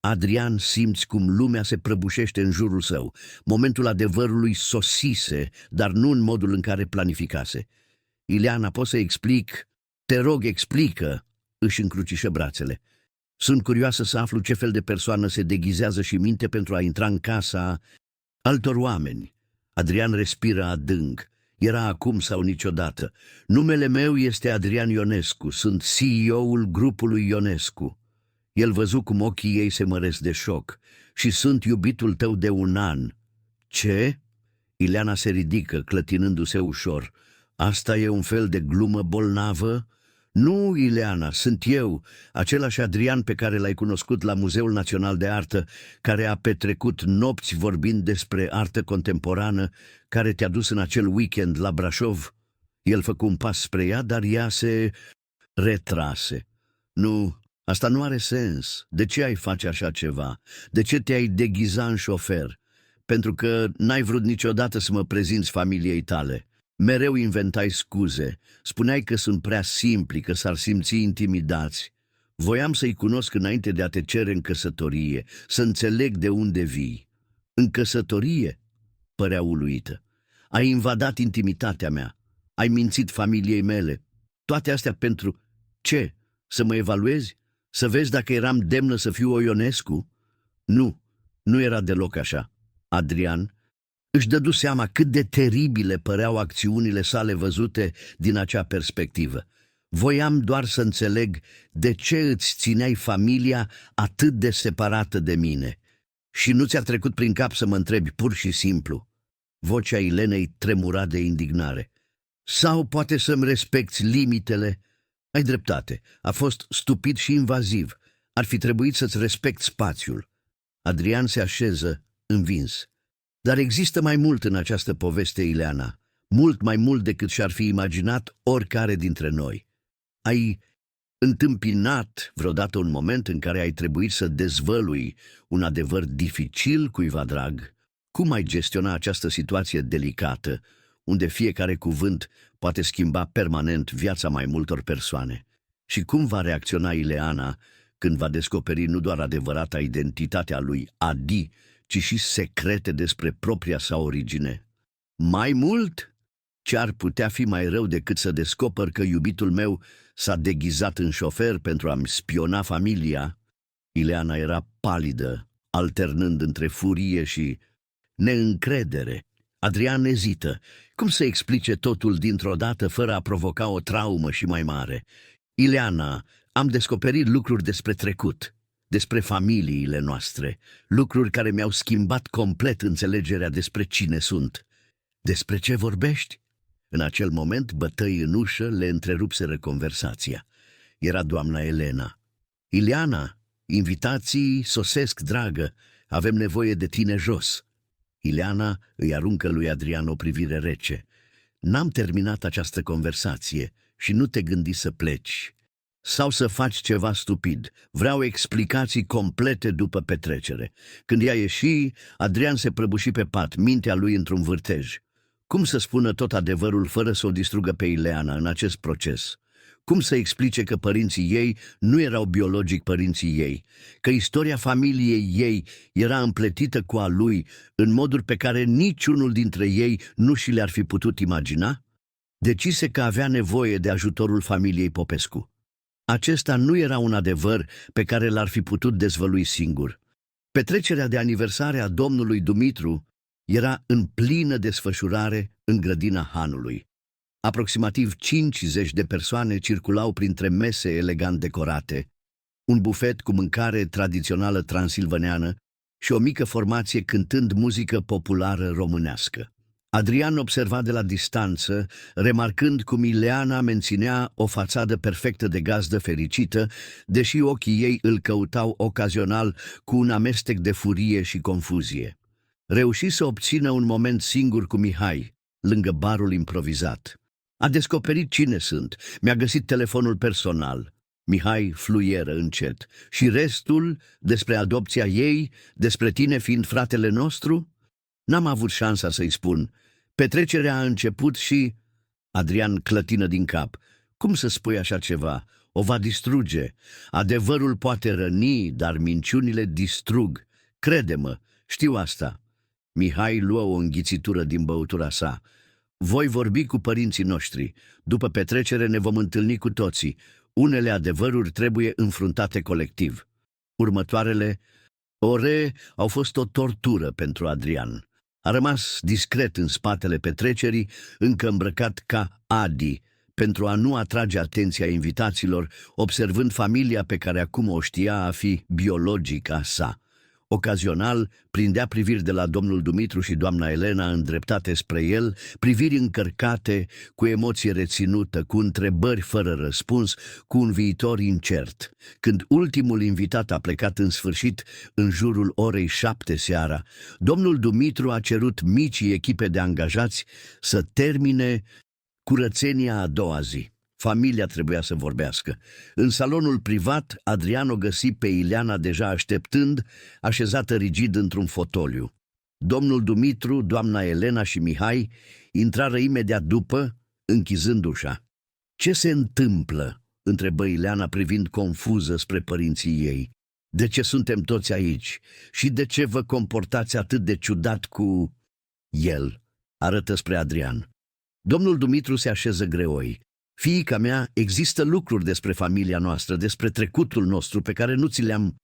Adrian simți cum lumea se prăbușește în jurul său. Momentul adevărului sosise, dar nu în modul în care planificase. Ileana, poți să explic? Te rog, explică! Își încrucișă brațele. Sunt curioasă să aflu ce fel de persoană se deghizează și minte pentru a intra în casa altor oameni. Adrian respiră adânc. Era acum sau niciodată. Numele meu este Adrian Ionescu. Sunt CEO-ul grupului Ionescu. El văzu cum ochii ei se măresc de șoc. Și sunt iubitul tău de 1 an. Ce? Ileana se ridică, clătinându-se ușor. Asta e un fel de glumă bolnavă? Nu, Ileana, sunt eu, același Adrian pe care l-ai cunoscut la Muzeul Național de Artă, care a petrecut nopți vorbind despre artă contemporană, care te-a dus în acel weekend la Brașov. El făcu un pas spre ea, dar ea se retrase. Nu, asta nu are sens. De ce ai face așa ceva? De ce te-ai deghiza în șofer? Pentru că n-ai vrut niciodată să mă prezinți familiei tale. Mereu inventai scuze. Spuneai că sunt prea simpli, că s-ar simți intimidați. Voiam să-i cunosc înainte de a te cere în căsătorie, să înțeleg de unde vii. În căsătorie? Părea uluită. Ai invadat intimitatea mea. Ai mințit familiei mele. Toate astea pentru ce? Să mă evaluezi? Să vezi dacă eram demnă să fiu o Ionescu? Nu, nu era deloc așa. Adrian își dădu seama cât de teribile păreau acțiunile sale văzute din acea perspectivă. Voiam doar să înțeleg de ce îți țineai familia atât de separată de mine. Și nu ți-a trecut prin cap să mă întrebi pur și simplu. Vocea Ilenei tremura de indignare. Sau poate să-mi respecti limitele? Ai dreptate, a fost stupid și invaziv. Ar fi trebuit să-ți respecti spațiul. Adrian se așeză, învins. Dar există mai mult în această poveste, Ileana, mult mai mult decât și-ar fi imaginat oricare dintre noi. Ai întâmpinat vreodată un moment în care ai trebuit să dezvălui un adevăr dificil cuiva drag? Cum ai gestiona această situație delicată, unde fiecare cuvânt poate schimba permanent viața mai multor persoane? Și cum va reacționa Ileana când va descoperi nu doar adevărata identitatea lui Adi, ci și secrete despre propria sa origine? Mai mult, ce ar putea fi mai rău decât să descoper că iubitul meu s-a deghizat în șofer pentru a-mi spiona familia? Ileana era palidă, alternând între furie și neîncredere. Adrian ezită. Cum să explice totul dintr-o dată fără a provoca o traumă și mai mare? Ileana, am descoperit lucruri despre trecut, despre familiile noastre, lucruri care mi-au schimbat complet înțelegerea despre cine sunt. Despre ce vorbești? În acel moment, bătăi în ușă le întrerupseră conversația. Era doamna Elena. Ileana, invitații sosesc, dragă, avem nevoie de tine jos. Ileana îi aruncă lui Adrian o privire rece. N-am terminat această conversație și nu te gândi să pleci. Sau să faci ceva stupid. Vreau explicații complete după petrecere. Când ea ieși, Adrian se prăbuși pe pat, mintea lui într-un vârtej. Cum să spună tot adevărul fără să o distrugă pe Ileana în acest proces? Cum să explice că părinții ei nu erau biologic părinții ei, că istoria familiei ei era împletită cu a lui în moduri pe care niciunul dintre ei nu și le-ar fi putut imagina? Decise că avea nevoie de ajutorul familiei Popescu. Acesta nu era un adevăr pe care l-ar fi putut dezvălui singur. Petrecerea de aniversare a domnului Dumitru era în plină desfășurare în grădina hanului. Aproximativ 50 de persoane circulau printre mese elegant decorate, un bufet cu mâncare tradițională transilvaneană și o mică formație cântând muzică populară românească. Adrian observa de la distanță, remarcând cum Ileana menținea o fațadă perfectă de gazdă fericită, deși ochii ei îl căutau ocazional cu un amestec de furie și confuzie. Reuși să obțină un moment singur cu Mihai, lângă barul improvizat. A descoperit cine sunt, mi-a găsit telefonul personal. Mihai fluieră încet. Și restul, despre adopția ei, despre tine fiind fratele nostru? N-am avut șansa să-i spun. Petrecerea a început și... Adrian clătină din cap. Cum să spui așa ceva? O va distruge. Adevărul poate răni, dar minciunile distrug. Crede-mă, știu asta. Mihai luă o înghițitură din băutura sa. Voi vorbi cu părinții noștri. După petrecere ne vom întâlni cu toții. Unele adevăruri trebuie înfruntate colectiv. Următoarele ore au fost o tortură pentru Adrian. A rămas discret în spatele petrecerii, încă îmbrăcat ca Adi, pentru a nu atrage atenția invitaților, observând familia pe care acum o știa a fi biologica sa. Ocazional, prindea priviri de la domnul Dumitru și doamna Elena îndreptate spre el, priviri încărcate, cu emoție reținută, cu întrebări fără răspuns, cu un viitor incert. Când ultimul invitat a plecat în sfârșit, în jurul orei 7 seara, domnul Dumitru a cerut micii echipe de angajați să termine curățenia a doua zi. Familia trebuia să vorbească. În salonul privat, Adrian o găsi pe Ileana deja așteptând, așezată rigid într-un fotoliu. Domnul Dumitru, doamna Elena și Mihai intrară imediat după, închizând ușa. "Ce se întâmplă?" întrebă Ileana privind confuză spre părinții ei. "De ce suntem toți aici? Și de ce vă comportați atât de ciudat cu el?" arătă spre Adrian. Domnul Dumitru se așeză greoi. "Fiica mea, există lucruri despre familia noastră, despre trecutul nostru pe care nu ți le-am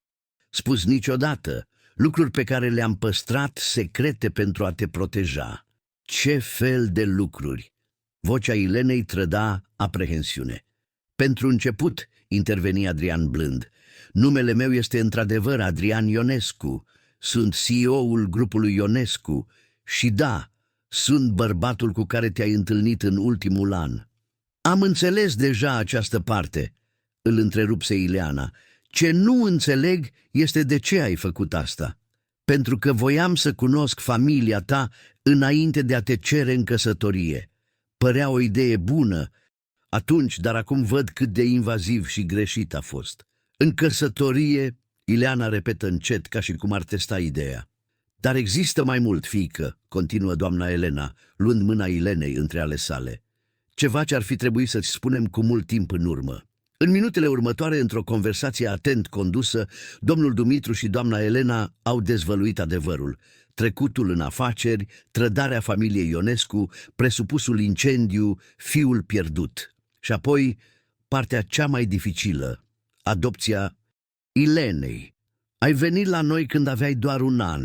spus niciodată, lucruri pe care le-am păstrat secrete pentru a te proteja." "Ce fel de lucruri?" Vocea Ilenei trăda aprehensiune. "Pentru început," interveni Adrian blând, "numele meu este într-adevăr Adrian Ionescu. Sunt CEO-ul grupului Ionescu și da, sunt bărbatul cu care te-ai întâlnit în ultimul an." "Am înțeles deja această parte," îl întrerupse Ileana. "Ce nu înțeleg este de ce ai făcut asta. Pentru că voiam să cunosc familia ta înainte de a te cere în căsătorie. Părea o idee bună atunci, dar acum văd cât de invaziv și greșit a fost. În căsătorie," Ileana repetă încet, ca și cum ar testa ideea. "Dar există mai mult, fiică," continuă doamna Elena, luând mâna Ilenei între ale sale. "Ceva ce ar fi trebuit să-ți spunem cu mult timp în urmă." În minutele următoare, într-o conversație atent condusă, domnul Dumitru și doamna Elena au dezvăluit adevărul. Trecutul în afaceri, trădarea familiei Ionescu, presupusul incendiu, fiul pierdut. Și apoi, partea cea mai dificilă, adopția Ilenei. "Ai venit la noi când aveai doar 1 an,"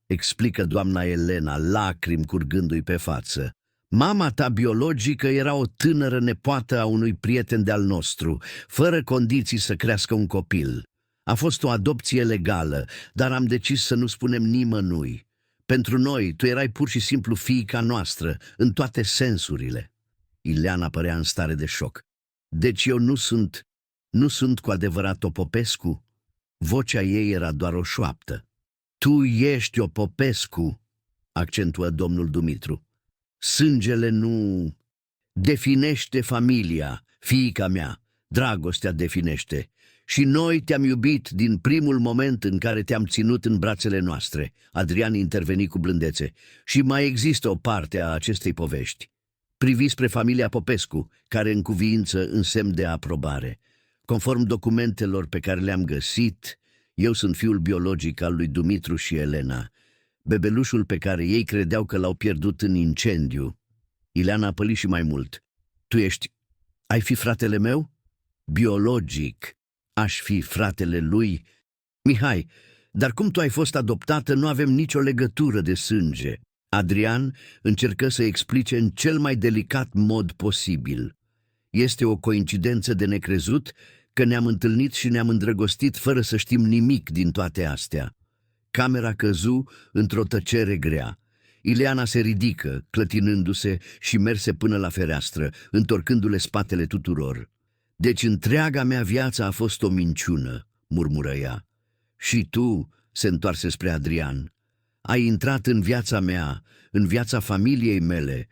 explică doamna Elena, lacrimi curgându-i pe față. "Mama ta biologică era o tânără nepoată a unui prieten de-al nostru, fără condiții să crească un copil. A fost o adopție legală, dar am decis să nu spunem nimănui. Pentru noi, tu erai pur și simplu fiica noastră, în toate sensurile." Ileana părea în stare de șoc. "Deci eu nu sunt cu adevărat o Popescu?" Vocea ei era doar o șoaptă. "Tu ești o Popescu," accentuă domnul Dumitru. "Sângele nu definește familia, fiica mea, dragostea definește. Și noi te-am iubit din primul moment în care te-am ținut în brațele noastre." Adrian interveni cu blândețe. "Și mai există o parte a acestei povești. Privi spre familia Popescu, care încuviință în semn de aprobare. Conform documentelor pe care le-am găsit, eu sunt fiul biologic al lui Dumitru și Elena, bebelușul pe care ei credeau că l-au pierdut în incendiu." Ileana a pălit și mai mult. Ai fi fratele meu?" "Biologic. Aș fi fratele lui?" "Mihai, dar cum tu ai fost adoptată, nu avem nicio legătură de sânge." Adrian încercă să explice în cel mai delicat mod posibil. "Este o coincidență de necrezut că ne-am întâlnit și ne-am îndrăgostit fără să știm nimic din toate astea." Camera căzu într-o tăcere grea. Ileana se ridică, clătinându-se, și merse până la fereastră, întorcându-le spatele tuturor. "Deci întreaga mea viață a fost o minciună," murmură ea. "Și tu," se întoarse spre Adrian, "ai intrat în viața mea, în viața familiei mele,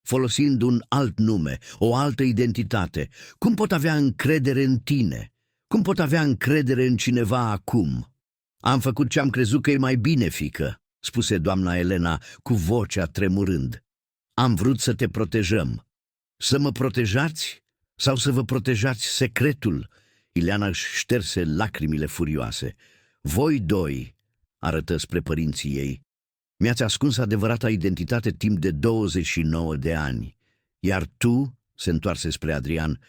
folosind un alt nume, o altă identitate. Cum pot avea încredere în tine? Cum pot avea încredere în cineva acum?" "Am făcut ce am crezut că e mai bine, fiică," spuse doamna Elena cu vocea tremurând. "Am vrut să te protejăm." "Să mă protejați? Sau să vă protejați secretul?" Ileana își șterse lacrimile furioase. "Voi doi," arătă spre părinții ei, "mi-ați ascuns adevărata identitate timp de 29 de ani. Iar tu," se întoarse spre Adrian,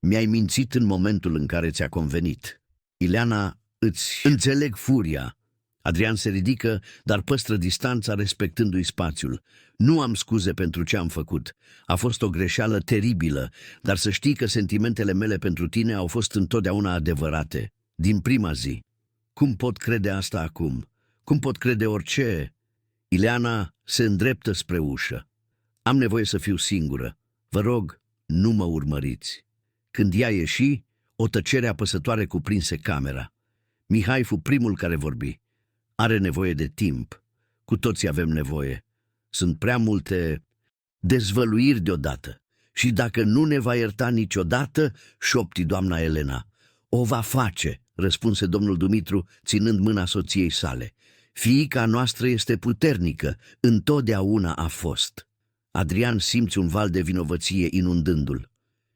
"mi-ai mințit în momentul în care ți-a convenit." "Ileana, îți înțeleg furia." Adrian se ridică, dar păstră distanța, respectându-i spațiul. "Nu am scuze pentru ce am făcut. A fost o greșeală teribilă, dar să știi că sentimentele mele pentru tine au fost întotdeauna adevărate, din prima zi." "Cum pot crede asta acum? Cum pot crede orice? Ileana se îndreptă spre ușă. Am nevoie să fiu singură. Vă rog, nu mă urmăriți. Când ea ieși, o tăcere apăsătoare cuprinse camera. Mihai fu primul care vorbi. Are nevoie de timp. Cu toții avem nevoie. Sunt prea multe dezvăluiri deodată. Și dacă nu ne va ierta niciodată, șopti doamna Elena. O va face, răspunse domnul Dumitru, ținând mâna soției sale. Fiica noastră este puternică, întotdeauna a fost. Adrian simți un val de vinovăție inundându-l.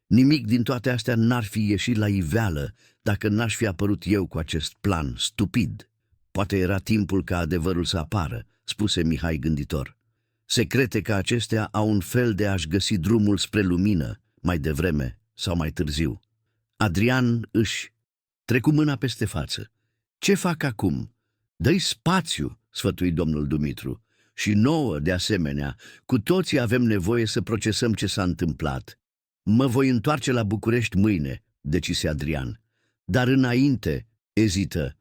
Nimic din toate astea n-ar fi ieșit la iveală dacă n-aș fi apărut eu cu acest plan stupid. Poate era timpul ca adevărul să apară, spuse Mihai gânditor. Secrete ca acestea au un fel de a-și găsi drumul spre lumină, mai devreme sau mai târziu. Adrian își trecu mâna peste față. Ce fac acum? Dă-i spațiu, sfătui domnul Dumitru. Și nouă, de asemenea, cu toții avem nevoie să procesăm ce s-a întâmplat. Mă voi întoarce la București mâine, decise Adrian. Dar înainte, ezită,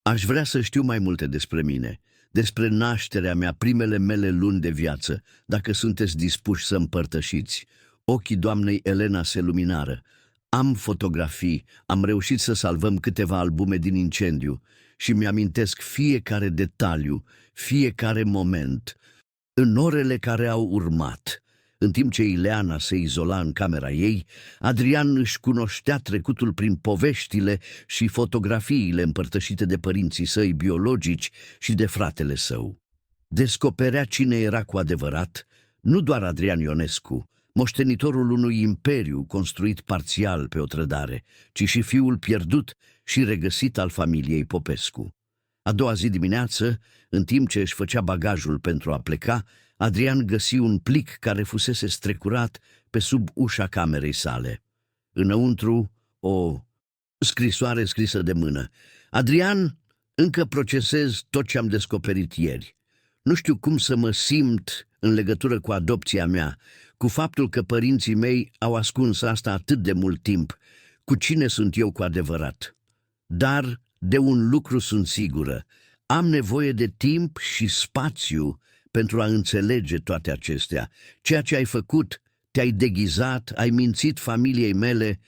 aș vrea să știu mai multe despre mine, despre nașterea mea, primele mele luni de viață, dacă sunteți dispuși să împărtășiți. Ochii doamnei Elena se luminară. Am fotografii, am reușit să salvăm câteva albume din incendiu și mi-amintesc fiecare detaliu, fiecare moment. În orele care au urmat, în timp ce Ileana se izola în camera ei, Adrian își cunoștea trecutul prin poveștile și fotografiile împărtășite de părinții săi biologici și de fratele său. Descoperea cine era cu adevărat, nu doar Adrian Ionescu, moștenitorul unui imperiu construit parțial pe o trădare, ci și fiul pierdut și regăsit al familiei Popescu. A doua zi dimineață, în timp ce își făcea bagajul pentru a pleca, Adrian găsi un plic care fusese strecurat pe sub ușa camerei sale. Înăuntru, o scrisoare scrisă de mână. Adrian, încă procesez tot ce am descoperit ieri. Nu știu cum să mă simt în legătură cu adopția mea, cu faptul că părinții mei au ascuns asta atât de mult timp. Cu cine sunt eu cu adevărat? Dar de un lucru sunt sigură. Am nevoie de timp și spațiu pentru a înțelege toate acestea. Ceea ce ai făcut, te-ai deghizat, ai mințit familiei mele,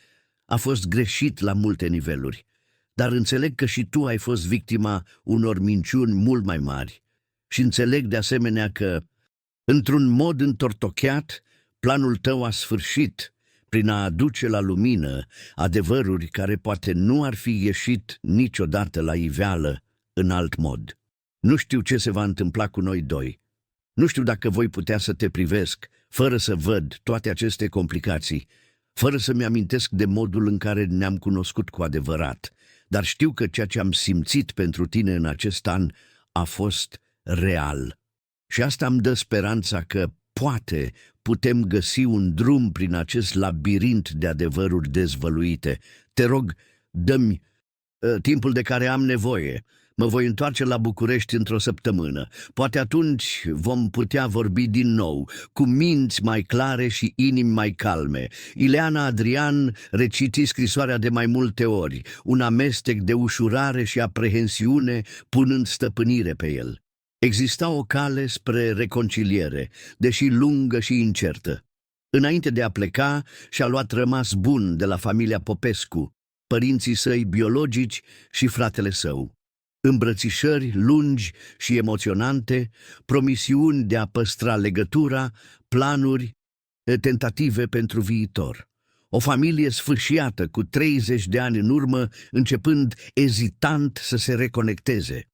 a fost greșit la multe niveluri. Dar înțeleg că și tu ai fost victima unor minciuni mult mai mari. Și înțeleg de asemenea că, într-un mod întortocheat, planul tău a sfârșit prin a aduce la lumină adevăruri care poate nu ar fi ieșit niciodată la iveală în alt mod. Nu știu ce se va întâmpla cu noi doi. Nu știu dacă voi putea să te privesc fără să văd toate aceste complicații, fără să-mi amintesc de modul în care ne-am cunoscut cu adevărat, dar știu că ceea ce am simțit pentru tine în acest an a fost real. Și asta îmi dă speranța că poate putem găsi un drum prin acest labirint de adevăruri dezvăluite. Te rog, dă-mi timpul de care am nevoie. Mă voi întoarce la București într-o săptămână. Poate atunci vom putea vorbi din nou, cu minți mai clare și inimi mai calme. Ileana Adrian reciti scrisoarea de mai multe ori, un amestec de ușurare și aprehensiune punând stăpânire pe el. Exista o cale spre reconciliere, deși lungă și incertă. Înainte de a pleca, și-a luat rămas bun de la familia Popescu, părinții săi biologici și fratele său. Îmbrățișări lungi și emoționante, promisiuni de a păstra legătura, planuri, tentative pentru viitor. O familie sfâșiată cu 30 de ani în urmă, începând ezitant să se reconecteze.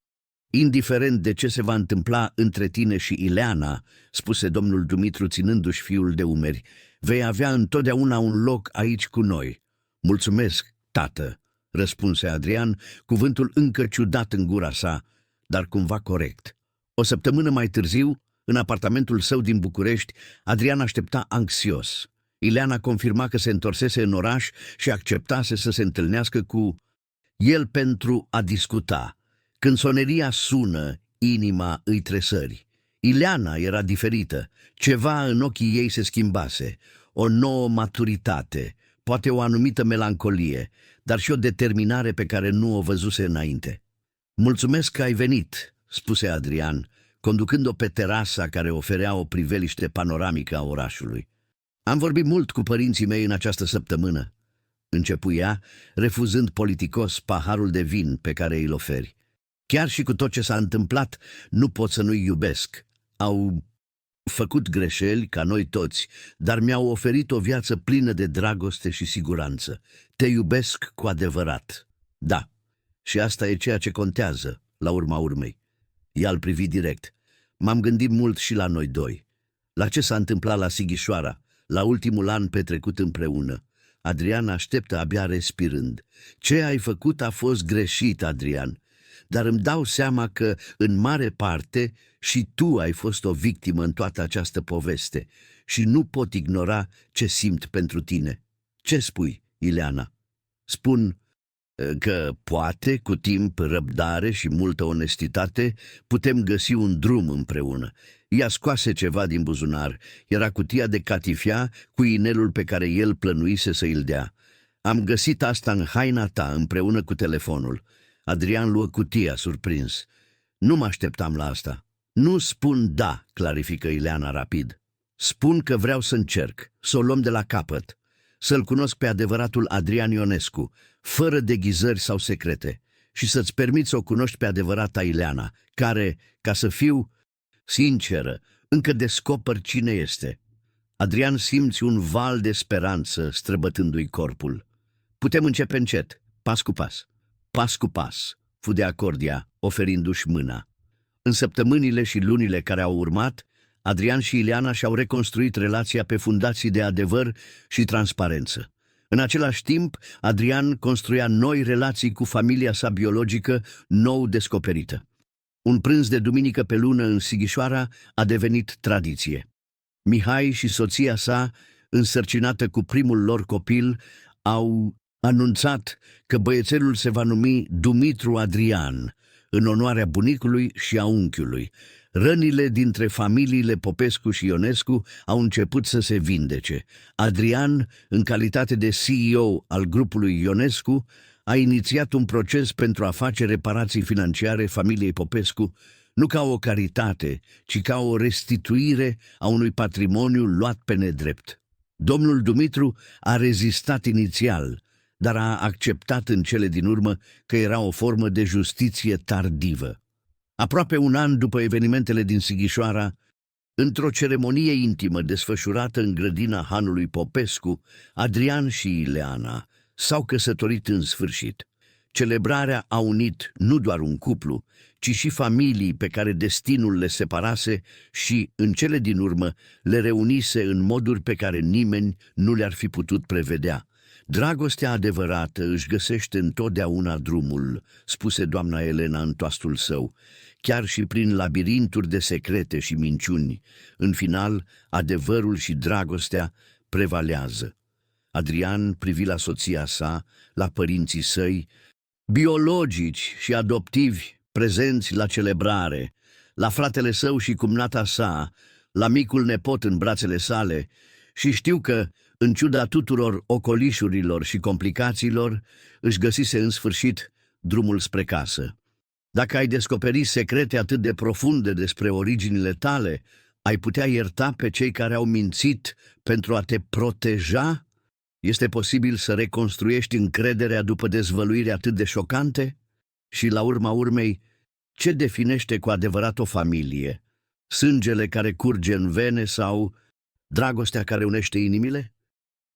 Indiferent de ce se va întâmpla între tine și Ileana, spuse domnul Dumitru ținându-și fiul de umeri, vei avea întotdeauna un loc aici cu noi. Mulțumesc, tată, răspunse Adrian, cuvântul încă ciudat în gura sa, dar cumva corect. O săptămână mai târziu, în apartamentul său din București, Adrian aștepta anxios. Ileana confirma că se întorsese în oraș și acceptase să se întâlnească cu el pentru a discuta. Când soneria sună, inima îi tresări. Ileana era diferită, ceva în ochii ei se schimbase, o nouă maturitate, poate o anumită melancolie, dar și o determinare pe care nu o văzuse înainte. Mulțumesc că ai venit, spuse Adrian, conducând-o pe terasa care oferea o priveliște panoramică a orașului. Am vorbit mult cu părinții mei în această săptămână, începu ea, refuzând politicos paharul de vin pe care îl oferi. Chiar și cu tot ce s-a întâmplat, nu pot să nu-i iubesc. Au făcut greșeli, ca noi toți, dar mi-au oferit o viață plină de dragoste și siguranță. Te iubesc cu adevărat. Da, și asta e ceea ce contează, la urma urmei. Ea îl privi direct. M-am gândit mult și la noi doi. La ce s-a întâmplat la Sighișoara, la ultimul an petrecut împreună. Adrian așteptă abia respirând. Ce ai făcut a fost greșit, Adrian, dar îmi dau seama că, în mare parte, și tu ai fost o victimă în toată această poveste și nu pot ignora ce simt pentru tine. Ce spui, Ileana? Spun că poate, cu timp, răbdare și multă onestitate, putem găsi un drum împreună. Ea scoase ceva din buzunar. Era cutia de catifea cu inelul pe care el plănuise să îl dea. Am găsit asta în haina ta împreună cu telefonul. Adrian luă cutia, surprins. Nu mă așteptam la asta. Nu spun da, clarifică Ileana rapid. Spun că vreau să încerc, să o luăm de la capăt, să-l cunosc pe adevăratul Adrian Ionescu, fără deghizări sau secrete, și să-ți permit să o cunoști pe adevărata Ileana, care, ca să fiu sinceră, încă descoper cine este. Adrian simți un val de speranță străbătându-i corpul. Putem începe încet, pas cu pas. Pas cu pas, fu de acord ea, oferindu-și mâna. În săptămânile și lunile care au urmat, Adrian și Ileana și-au reconstruit relația pe fundații de adevăr și transparență. În același timp, Adrian construia noi relații cu familia sa biologică nou descoperită. Un prânz de duminică pe lună în Sighișoara a devenit tradiție. Mihai și soția sa, însărcinată cu primul lor copil, au anunțat că băiețelul se va numi Dumitru Adrian, în onoarea bunicului și a unchiului. Rănile dintre familiile Popescu și Ionescu au început să se vindece. Adrian, în calitate de CEO al grupului Ionescu, a inițiat un proces pentru a face reparații financiare familiei Popescu, nu ca o caritate, ci ca o restituire a unui patrimoniu luat pe nedrept. Domnul Dumitru a rezistat inițial, dar a acceptat în cele din urmă că era o formă de justiție tardivă. Aproape un an după evenimentele din Sighișoara, într-o ceremonie intimă desfășurată în grădina hanului Popescu, Adrian și Ileana s-au căsătorit în sfârșit. Celebrarea a unit nu doar un cuplu, ci și familii pe care destinul le separase și, în cele din urmă, le reunise în moduri pe care nimeni nu le-ar fi putut prevedea. Dragostea adevărată își găsește întotdeauna drumul, spuse doamna Elena în toastul său, chiar și prin labirinturi de secrete și minciuni. În final, adevărul și dragostea prevalează. Adrian privi la soția sa, la părinții săi, biologici și adoptivi prezenți la celebrare, la fratele său și cumnata sa, la micul nepot în brațele sale, și știu că, în ciuda tuturor ocolișurilor și complicațiilor, își găsise în sfârșit drumul spre casă. Dacă ai descoperi secrete atât de profunde despre originile tale, ai putea ierta pe cei care au mințit pentru a te proteja? Este posibil să reconstruiești încrederea după dezvăluiri atât de șocante? Și la urma urmei, ce definește cu adevărat o familie? Sângele care curge în vene sau dragostea care unește inimile?